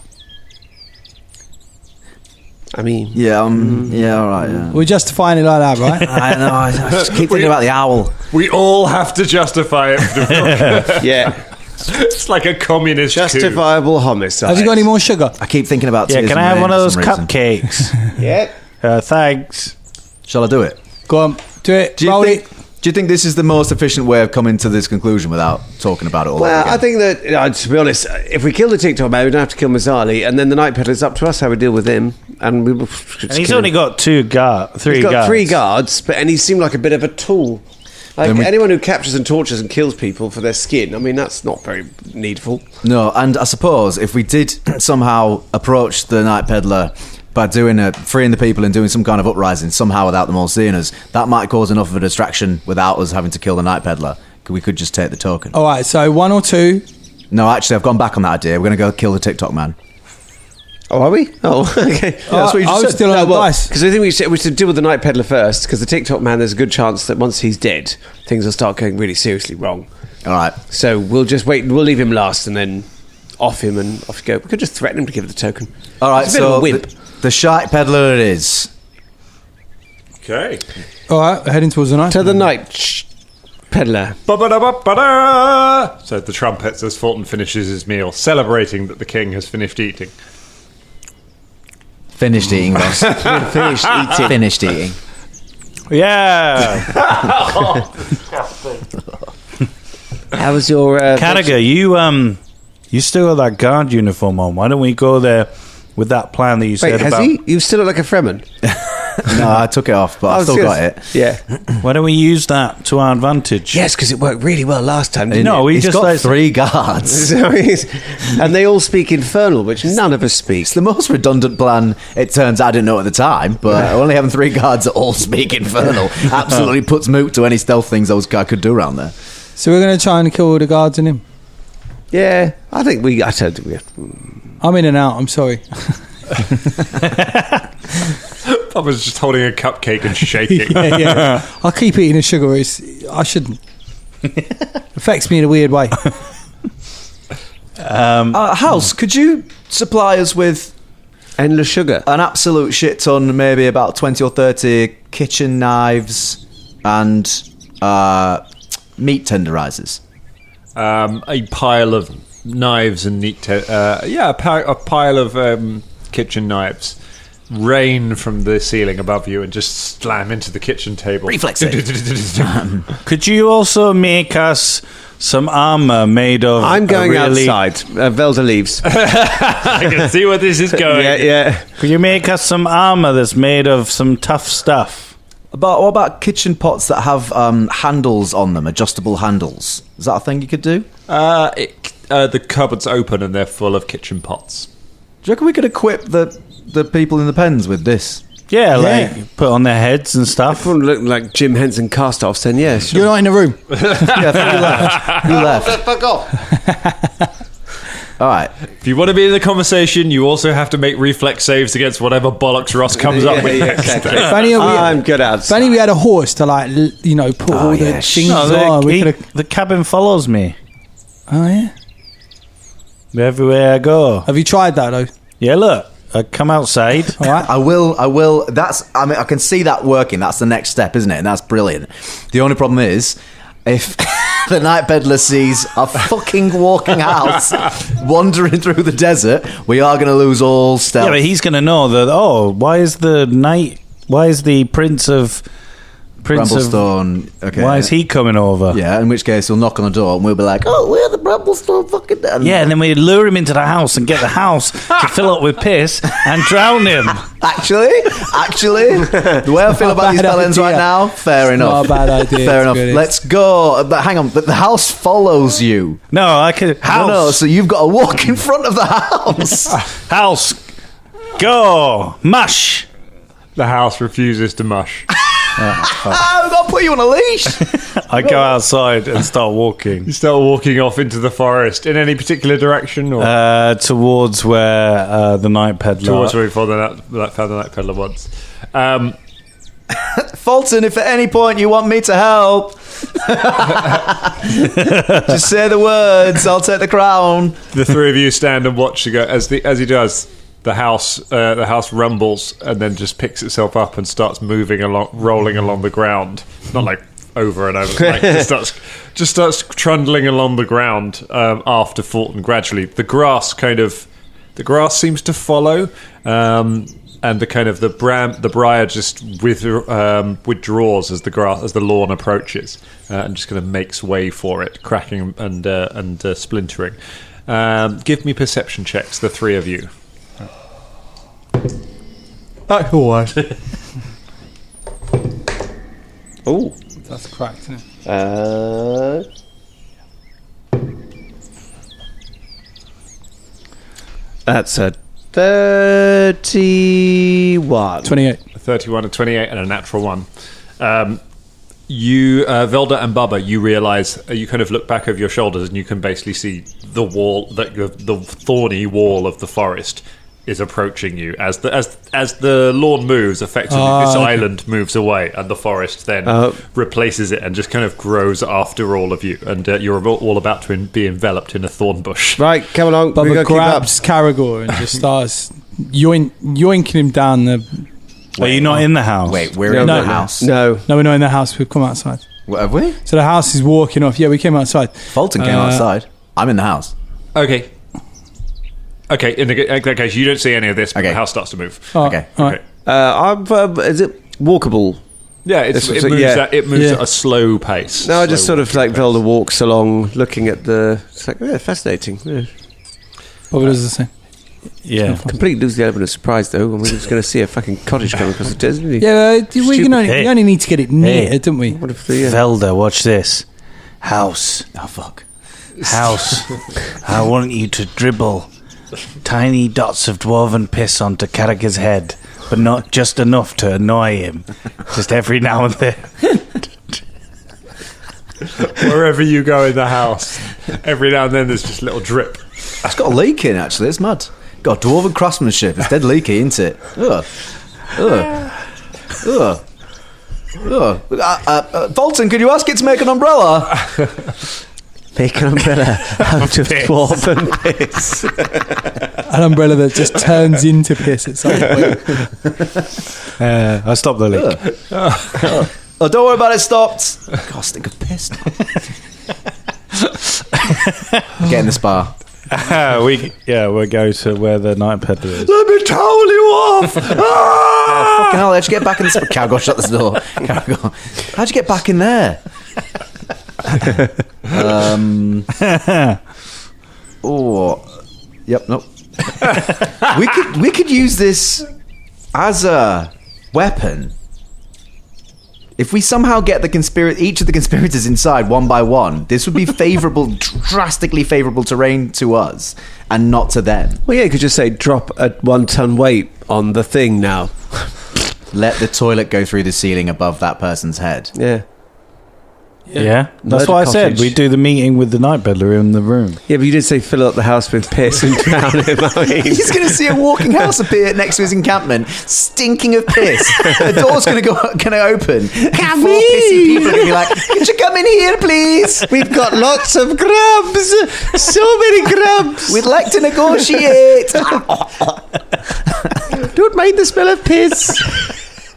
I mean... Yeah, all right, yeah. We're justifying it like that, right? I know, I just keep thinking about the owl. We all have to justify it. Yeah. It's like a communist coup. Justifiable homicide. Have you got any more sugar? I keep thinking about Yeah, tears can and I have rain one of for those some reason. cupcakes? Yeah. Thanks. Shall I do it? Go on, do it. Do you, Roll think, it. do you think this is the most efficient way of coming to this conclusion without talking about it all Well, over I again? think that, to be honest, if we kill the TikTok man, we don't have to kill Mazzali, and then the Night Peddler, it's up to us how we deal with him. And we will. And he's only got three He's got guards. 3 guards, and he seemed like a bit of a tool. Like Then we- anyone who captures and tortures and kills people for their skin, I mean, that's not very needful. No, and I suppose if we did somehow approach the Night Peddler by freeing the people and doing some kind of uprising somehow without them all seeing us, that might cause enough of a distraction without us having to kill the Night Peddler. We could just take the token. All right, so 1 or 2. No, actually, I've gone back on that idea. We're going to go kill the TikTok man. Oh, are we? Oh, okay. that's what you just I was said. still on the dice. Because I think we should deal with the Night Peddler first, because the TikTok man, there's a good chance that once he's dead, things will start going really seriously wrong. All right. So we'll just wait, we'll leave him last, and then off him and off you go. We could just threaten him to give the token. All right, He's a bit of so a wimp. the Shite Peddler it is. Okay. All right, heading towards the night. To the Night Peddler. Ba-ba-da-ba-ba-da! So the trumpets as Folton finishes his meal, celebrating that the king has finished eating. Finished eating, boss. Finished eating. Finished eating. Yeah. How was your... Carragher, you still got that guard uniform on. Why don't we go there with that plan that you said Wait, has about... he? You still look like a Fremen. No, I took it off, but I've still got it. Yeah. Why don't we use that to our advantage? Yes, because it worked really well last time, didn't No, it? we He's just got like 3 guards. And they all speak Infernal, which none of us speak. It's the most redundant plan, it turns out. I didn't know at the time, but only having 3 guards that all speak Infernal absolutely puts moot to any stealth things those guys could do around there. So we're going to try and kill all the guards in him. Yeah, I don't think we have. I'm in and out, I'm sorry. I was just holding a cupcake and shaking. yeah. I'll keep eating the sugar. I shouldn't. Affects me in a weird way. House, could you supply us with Endless sugar. an absolute shit ton, maybe about 20 or 30 kitchen knives and meat tenderizers? A pile of knives and a pile of kitchen knives rain from the ceiling above you and just slam into the kitchen table. Could you also make us some armor made of... I'm going really... outside. Velda leaves. I can see where this is going. Yeah. Could you make us some armor that's made of some tough stuff? What about kitchen pots that have handles on them, adjustable handles? Is that a thing you could do? The cupboard's open and they're full of kitchen pots. Do you reckon we could equip the people in the pens with this? Yeah, like put on their heads and stuff. If everyone looked like Jim Henson cast-offs, then yeah, sure. You're not in the room. Yeah, who left? Fuck off. All right. If you want to be in the conversation, you also have to make reflex saves against whatever bollocks Ross comes up with. exactly. If only I'm good if outside. only we had a horse to put all the things on. The cabin follows me Oh yeah. everywhere I go. Have you tried that though? Yeah, look, I come outside. All right. I will. I can see that working. That's the next step, isn't it? And that's brilliant. The only problem is, if the Night Peddler sees a fucking walking house wandering through the desert, we are going to lose all stealth. Yeah, but he's going to know that. Why is the Prince of Bramblestone. Okay. Why is he coming over? Yeah, in which case he'll knock on the door and we'll be like, "Oh, we're the Bramblestone fucking." Yeah, and then we lure him into the house and get the house to fill up with piss and drown him. Actually, the way I feel about these bad spellings idea. right now, fair enough. Not a bad idea. Fair to enough. be honest. Let's go. But hang on. But the house follows you. No, I could house. No, so you've got to walk in front of the house. House, go mush. The house refuses to mush. I've got to put you on a leash. I go outside and start walking. You start walking off into the forest in any particular direction, or towards where the night peddler. towards where we found the night peddler once. Folton, if at any point you want me to help, just say the words. I'll take the crown. The three of you stand and watch as he does. The house rumbles and then just picks itself up and starts moving along, rolling along the ground. Not like over and over, like just starts trundling along the ground after Folton. Gradually, the grass seems to follow, and the briar just withdraws as the lawn approaches, and just kind of makes way for it, cracking and splintering. Give me perception checks, the three of you. Oh, Oh. that's cracked, isn't it? That's a 31. 28. A 31, a 28, and a natural one. You, Velda and Bubba, you realise, you kind of look back over your shoulders and you can basically see the wall, the thorny wall of the forest is approaching you as the lawn moves. Effectively, this island moves away, and the forest then replaces it and just kind of grows after all of you. And you're all about to be enveloped in a thorn bush. Right, come along. we Bubba got to keep up. grabs Caragor and just starts yoinking him down the... Are you not in the house? Wait, we're in the house. No. No, we're not in the house. We've come outside. What, have we? So the house is walking off. Yeah, we came outside. Fulton came outside. I'm in the house. Okay, in that case, you don't see any of this, but Okay. the house starts to move. Oh, Okay. all right. Is it walkable? Yeah, it moves at a slow pace. No, I just Slow sort of like pace. Velda walks along, looking at the. It's like, fascinating. Yeah. Bubba does the same. Yeah. Completely lose the element of surprise, though, when we're just going to see a fucking cottage come across the desert. Isn't he? Yeah, we Stupid. only need to get it near, Hey. don't we? What if the. Velda, watch this. House. Oh, fuck. House. I want you to dribble tiny dots of dwarven piss onto Carragher's head, but not just enough to annoy him. Just every now and then. Wherever you go in the house, every now and then there's just a little drip. It's got a leak in, actually. It's mad. Got dwarven craftsmanship. It's dead leaky, isn't it? Ugh. Fulton, could you ask it to make an umbrella? Make an umbrella out of dwarven piss. An umbrella that just turns into piss at some point. I stopped the leak. Oh, don't worry about it. Stopped. God, stink of piss. Get in the spa. We'll go to where the night peddler is. Let me towel you off. Fucking hell, how'd you get back in the spa? Caragor, shut this door. Caragor. How'd you get back in there? Yep, nope. we could use this as a weapon. If we somehow get each of the conspirators inside one by one, this would be drastically favourable terrain to us and not to them. Well, yeah, you could just say drop a 1 ton weight on the thing now. Let the toilet go through the ceiling above that person's head. Yeah. Yeah, that's Murder why I said cottage. we do the meeting with the night peddler in the room. Yeah, but you did say fill up the house with piss and drown him. I mean, He's going to see a walking house appear next to his encampment, stinking of piss. The door's going to open. Come Four pissy in. people are going to be like, "Could you come in here, please? we've got lots of grubs. So many grubs. We'd like to negotiate." Don't mind the smell of piss.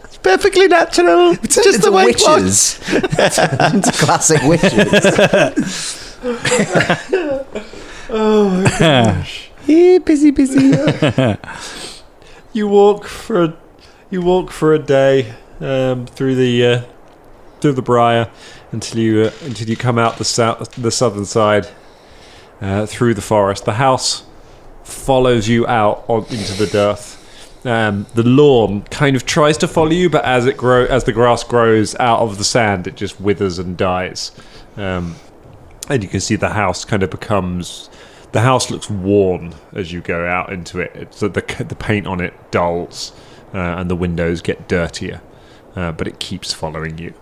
It's perfectly natural. It's just the way witches. Into classic witches. Yeah, busy. You walk for a day through the briar until you come out the southern side through the forest. The house follows you out into the dearth. The lawn kind of tries to follow you, but as the grass grows out of the sand, it just withers and dies. And you can see the house kind of becomes. The house looks worn as you go out into it. So the paint on it dulls, and the windows get dirtier. but it keeps following you.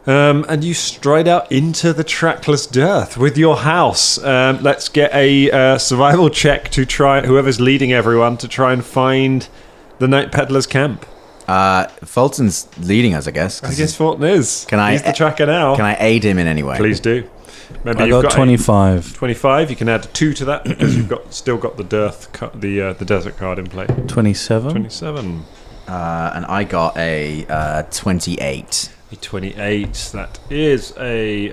And you stride out into the trackless dearth with your house. Let's get a survival check to try, whoever's leading everyone, to try and find the Night Peddler's camp. Fulton's leading us, I guess. I guess Folton is. He's the tracker now. Can I aid him in any way? Please do. Remember, I got 25. 25. You can add 2 to that because you've still got the the desert card in play. 27. 27. And I got a 28. A 28. That is a.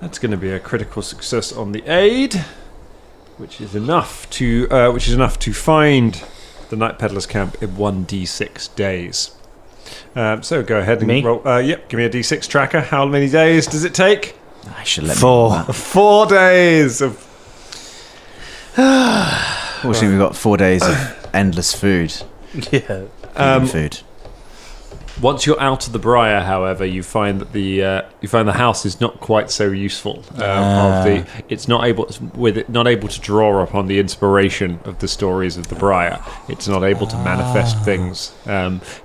That's going to be a critical success on the aid, which is enough to find the Night Peddler's camp in 1d6 days. So go ahead and roll. Yep, give me a d6 tracker. How many days does it take? I should let 4. 4 days of. Fortunately, we've got 4 days of endless food. Yeah. Food. Once you're out of the briar, however, you find that the house is not quite so useful. It's not able to draw upon the inspiration of the stories of the briar. It's not able to manifest things.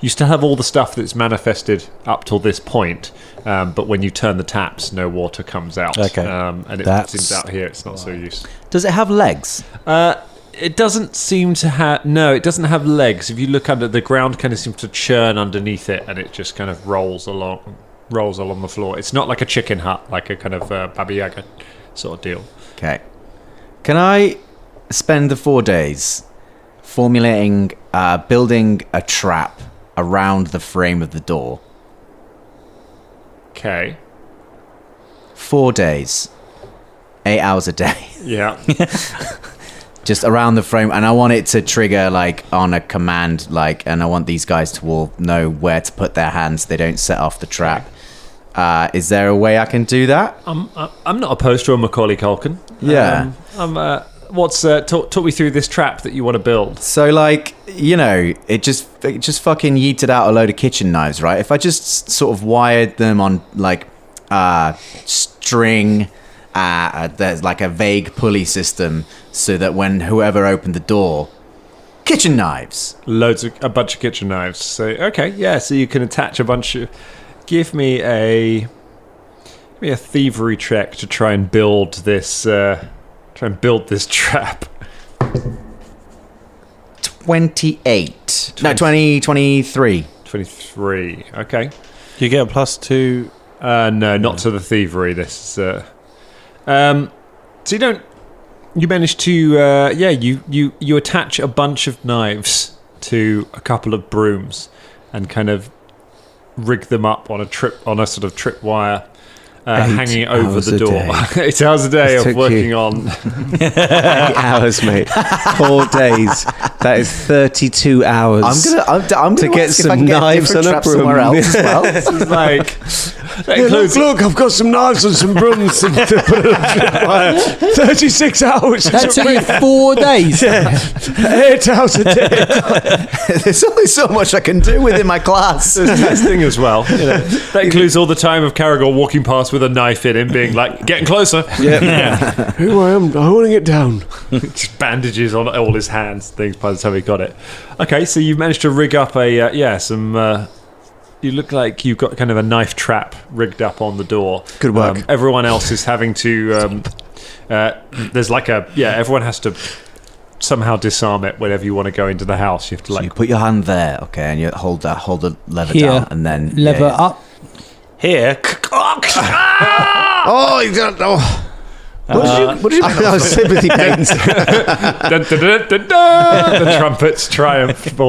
You still have all the stuff that's manifested up till this point, but when you turn the taps, no water comes out. Okay, and it seems out here it's not so useful. Does it have legs? It doesn't seem to have... No, it doesn't have legs. If you look under, the ground kind of seems to churn underneath it, and it just kind of rolls along the floor. It's not like a chicken hut, like a kind of Baba Yaga sort of deal. Okay. Can I spend the 4 days formulating, building a trap around the frame of the door? Okay. 4 days. 8 hours a day. Yeah. Just around the frame, and I want it to trigger like on a command, like, and I want these guys to all know where to put their hands so they don't set off the trap. Is there a way I can do that? I'm not opposed to a Macaulay Culkin. Yeah. Talk me through this trap that you want to build. So, like, you know, it just fucking yeeted out a load of kitchen knives, right? If I just sort of wired them on like string, there's like a vague pulley system, so that when whoever opened the door, kitchen knives, a bunch of kitchen knives. So okay, yeah. So you can attach a bunch of. Give me a thievery check to try and build this. Trap. 28. No, 23. 23. Okay. Do you get a +2? No, not to the thievery. This is. So you don't. You manage to. You attach a bunch of knives to a couple of brooms, and kind of rig them up on a sort of trip wire. Hanging over the door. 8 hours a day of working on. 8 hours, mate. 4 days. That is 32 hours. I'm gonna get some knives and a broom somewhere else as well. This is like. Look, I've got some knives and some brooms to put on a trip wire. 36 hours. That took you 4 days. Yeah. 8 hours a day. There's only so much I can do within my class. There's testing as well. You know, that includes all the time of Caragor walking past with a knife in him, being like, getting closer. Yeah. Who I am, holding it down. Just bandages on all his hands, things by the time he got it. Okay, so you've managed to rig up some. You look like you've got kind of a knife trap rigged up on the door. Good work. Everyone else is having to. There's like everyone has to somehow disarm it whenever you want to go into the house. You have to So you put your hand there, okay, and you hold the lever Here. down, and then Lever up. Here. Oh, you don't know. What did you mean? I was sympathy pains. Dun, dun, dun, dun, dun. The trumpets triumphant.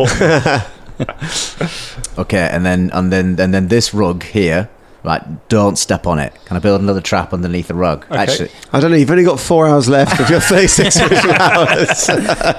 Okay, and then this rug here, right? Don't step on it. Can I build another trap underneath the rug? Okay. Actually, I don't know. You've only got 4 hours left of your 36 visual hours.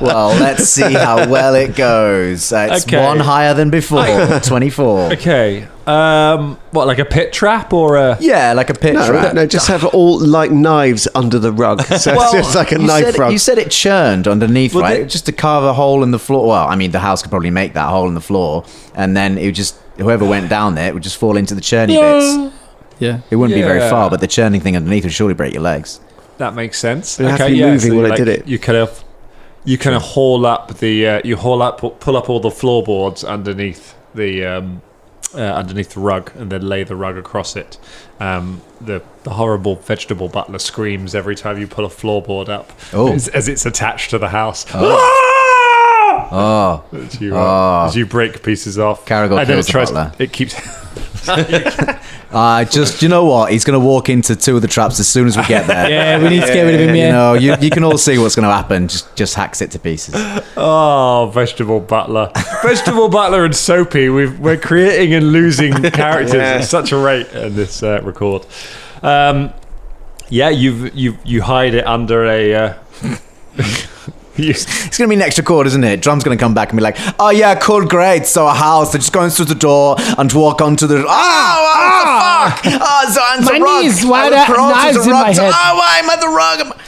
well, let's see how well it goes. It's Okay. one higher than before. 24. Okay. What, like a pit trap or a? Yeah, like a pit trap. No, just have all like knives under the rug. So it's just like a knife rug. You said it churned underneath, Well, right? Just to carve a hole in the floor. Well, I mean, the house could probably make that hole in the floor, and then it would just whoever went down there it would just fall into the churny bits. Yeah. It wouldn't be very Yeah. far, but the churning thing underneath would surely break your legs. That makes sense. It'd have to be moving when I did it. You kind of haul up pull up all the floorboards underneath underneath the rug and then lay the rug across it. The horrible vegetable butler screams every time you pull a floorboard up as it's attached to the house. As you break pieces off. Caragor and then kills the butler. It keeps... You know what? He's going to walk into 2 of the traps as soon as we get there. Yeah, we need to get rid of him, You know, you can all see what's going to happen. Just hacks it to pieces. Oh, vegetable butler. Vegetable butler and Soapy. We're creating and losing characters at such a rate in this record. You hide it under a... It's going to be next record, isn't it? Drum's going to come back and be like, oh yeah, cool, great. So a house, they're just going through the door and walk onto the... fuck! My knees, why are knives in my head? Oh, why am I the rug?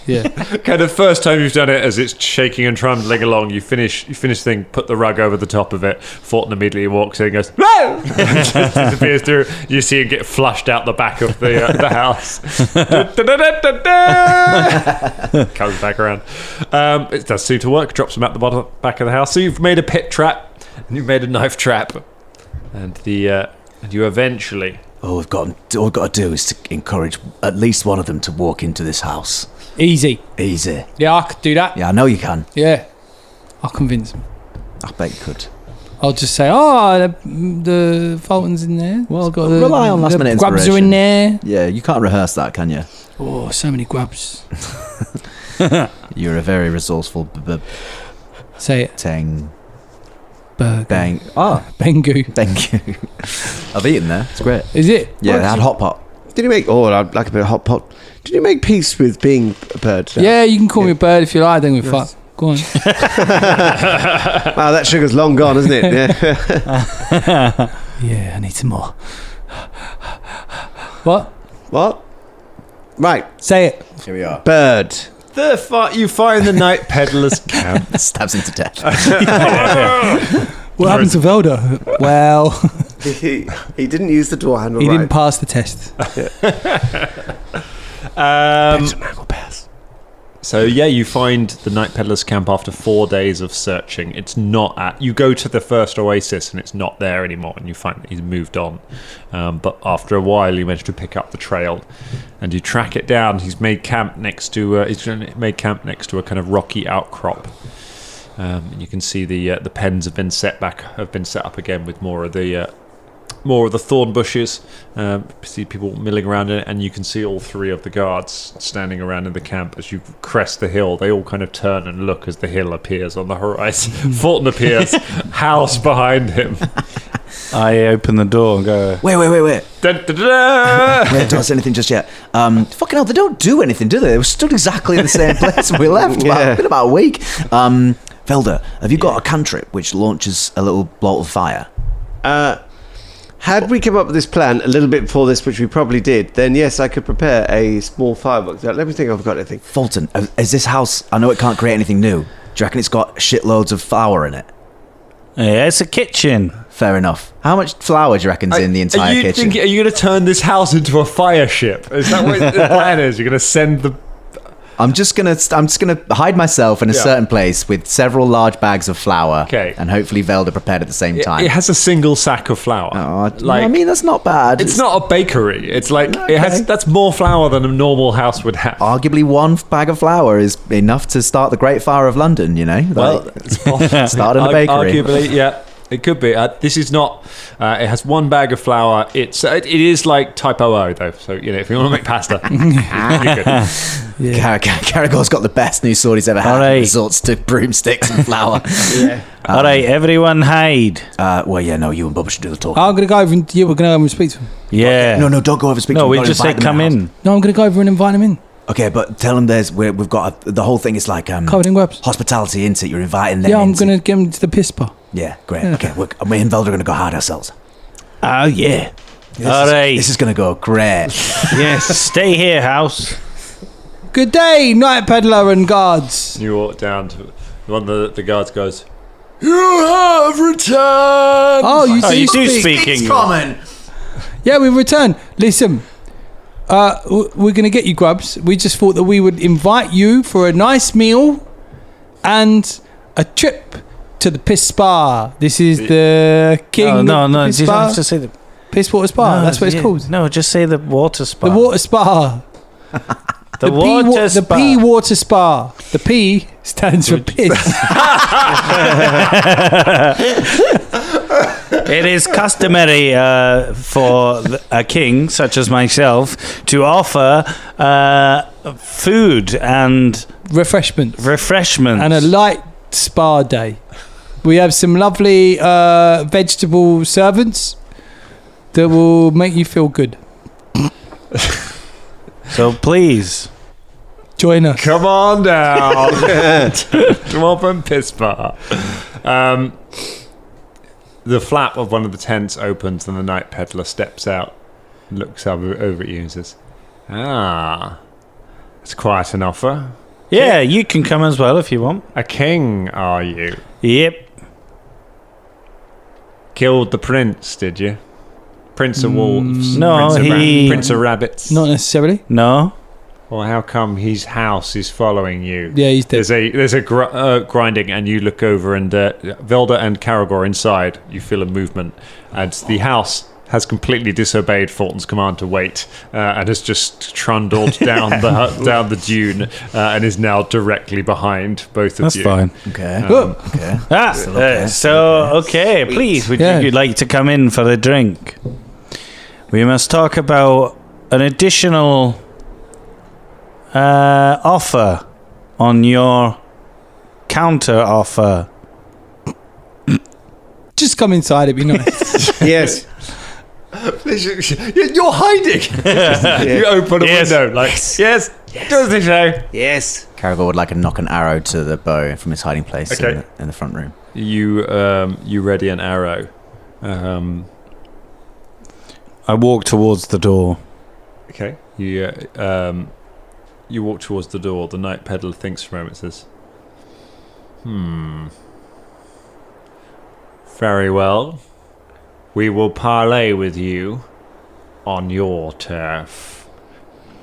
Yeah. Kind of first time you've done it, as it's shaking and trundling along, you finish the thing, put the rug over the top of it. Fulton immediately walks in and goes, "No!" And just disappears through. You see him get flushed out the back of the house. Comes back around. It does seem to work. Drops him out the back of the house. So you've made a pit trap and you've made a knife trap, and you eventually. All we've got to do is to encourage at least one of them to walk into this house. Easy. Yeah, I could do that. I know you can. Yeah. I'll convince him. I bet you could. I'll just say, the Folton's in there. Well, got rely on last minute grubs inspiration. are in there. Yeah, you can't rehearse that, can you? Oh, so many grubs. You're a very resourceful Say it. Tang. Burger. Bang. Bengu. Thank you. I've eaten there. It's great. Is it? Yeah, they had hot pot. Did you make... I'd like a bit of hot pot. Did you make peace with being a bird? Yeah, you can call me a bird if you like. I don't give a fuck. Go on. Wow, that sugar's long gone, isn't it? Yeah. Yeah, I need some more. What? Right. Say it. Here we are. Bird. You find the night peddler's camp. Stabs into death. What happened to Velda? Well, He didn't use the door handle he right. didn't pass the test. So you find the night peddler's camp after 4 days of searching. It's not you go to the first oasis and it's not there anymore, and you find that he's moved on. But after a while, you manage to pick up the trail, and you track it down. He's made camp next to a kind of rocky outcrop. And you can see the pens have been set up again with more of the thorn bushes. See people milling around in it, and you can see all 3 of the guards standing around in the camp as you crest the hill. They all kind of turn and look as the hill appears on the horizon. Fulton appears, house behind him. I open the door and go, Wait. Dun, dun, dun. They don't say anything just yet. Fucking hell, they don't do anything, do they? They were stood exactly in the same place when we left. It's been about a week. Velda, have you got a cantrip which launches a little bolt of fire? Had we come up with this plan a little bit before this, which we probably did, then yes, I could prepare a small fireworks. Let me think I've got anything. Fulton, is this house... I know it can't create anything new. Do you reckon it's got shitloads of flour in it? yeah, it's a kitchen. Fair enough. How much flour do you reckon's in the entire kitchen? Are you going to turn this house into a fire ship? Is that what the plan is? You're going to send the... I'm just gonna hide myself in a certain place with several large bags of flour. Okay. And hopefully Velda prepared at the same time. It has a single sack of flour. I mean, that's not bad. It's not a bakery. It's like that's more flour than a normal house would have. Arguably, one bag of flour is enough to start the Great Fire of London. You know, start in a bakery. Arguably, yeah. It could be. This is not. It has one bag of flour. It is like type 00 though. So if you want to make pasta, you could. Caragor's got the best new sword he's ever had. Right. Resorts to broomsticks and flour. All right, everyone hide. Well, yeah, no, you and Bubba should do the talking. I'm going to go over and we're going to go over and speak to him. Yeah. No, don't go over and speak to No, him. we Don't just invite say them come the house. in. No, I'm going to go over and invite him in. Okay, but tell them we've got the whole thing is like Covered in grubs. hospitality, isn't it? You're inviting them. Yeah, I'm going to get him to the piss bar. Yeah, great. Okay, me and Velda are going to go hide ourselves. Oh, yeah. All right. This is going to go great. Yes, stay here, house. Good day, night peddler and guards. You walk down to one of the guards goes, "You have returned." Oh, you do speak English. common. Yeah, we've returned. Listen, we're going to get you grubs. We just thought that we would invite you for a nice meal and a trip to the piss spa. This is the king. No, of the piss you spa. have to say the Piss water spa. That's what it's called. No, just say the water spa. The water spa. The water spa. The P water spa. The P stands for piss. It is customary for a king such as myself to offer food and refreshments and a light spa day. We have some lovely vegetable servants that will make you feel good. So please join us. Come on down. Come on from Piss Bar. The flap of one of the tents opens and the night peddler steps out, looks over at you and says, it's quite an offer. Yeah, you can come as well if you want. A king, are you? Yep. Killed the prince, did you? Prince of Wolves? No, Prince of Rabbits? Not necessarily. No. Well, how come his house is following you? Yeah, he's dead. There's a grinding, and you look over, and Velda and Caragor inside. You feel a movement, and the house has completely disobeyed Folton's command to wait, and has just trundled down the dune, and is now directly behind both of you. That's fine. Okay. Okay. Please, would you like to come in for a drink? We must talk about an additional offer on your counter offer. Just come inside, it'd be nice. Yes. You're hiding. You open a window, like yes. Does the show? Yes. Caragor would like to knock an arrow to the bow from his hiding place Okay. in the front room. You ready an arrow? I walk towards the door. Okay. You walk towards the door. The night peddler thinks for a moment. Says, very well. We will parley with you on your turf.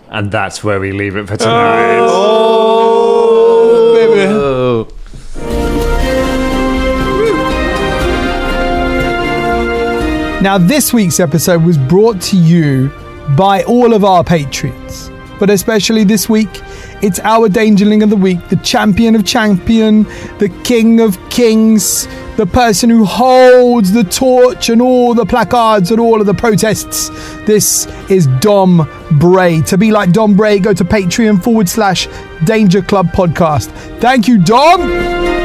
And that's where we leave it for tonight. Oh, baby. Now, this week's episode was brought to you by all of our patrons. But especially this week, it's our Dangerling of the Week, the champion of champion, the king of kings, the person who holds the torch and all the placards and all of the protests. This is Dom Bray. To be like Dom Bray, go to Patreon /Danger Club Podcast. Thank you, Dom.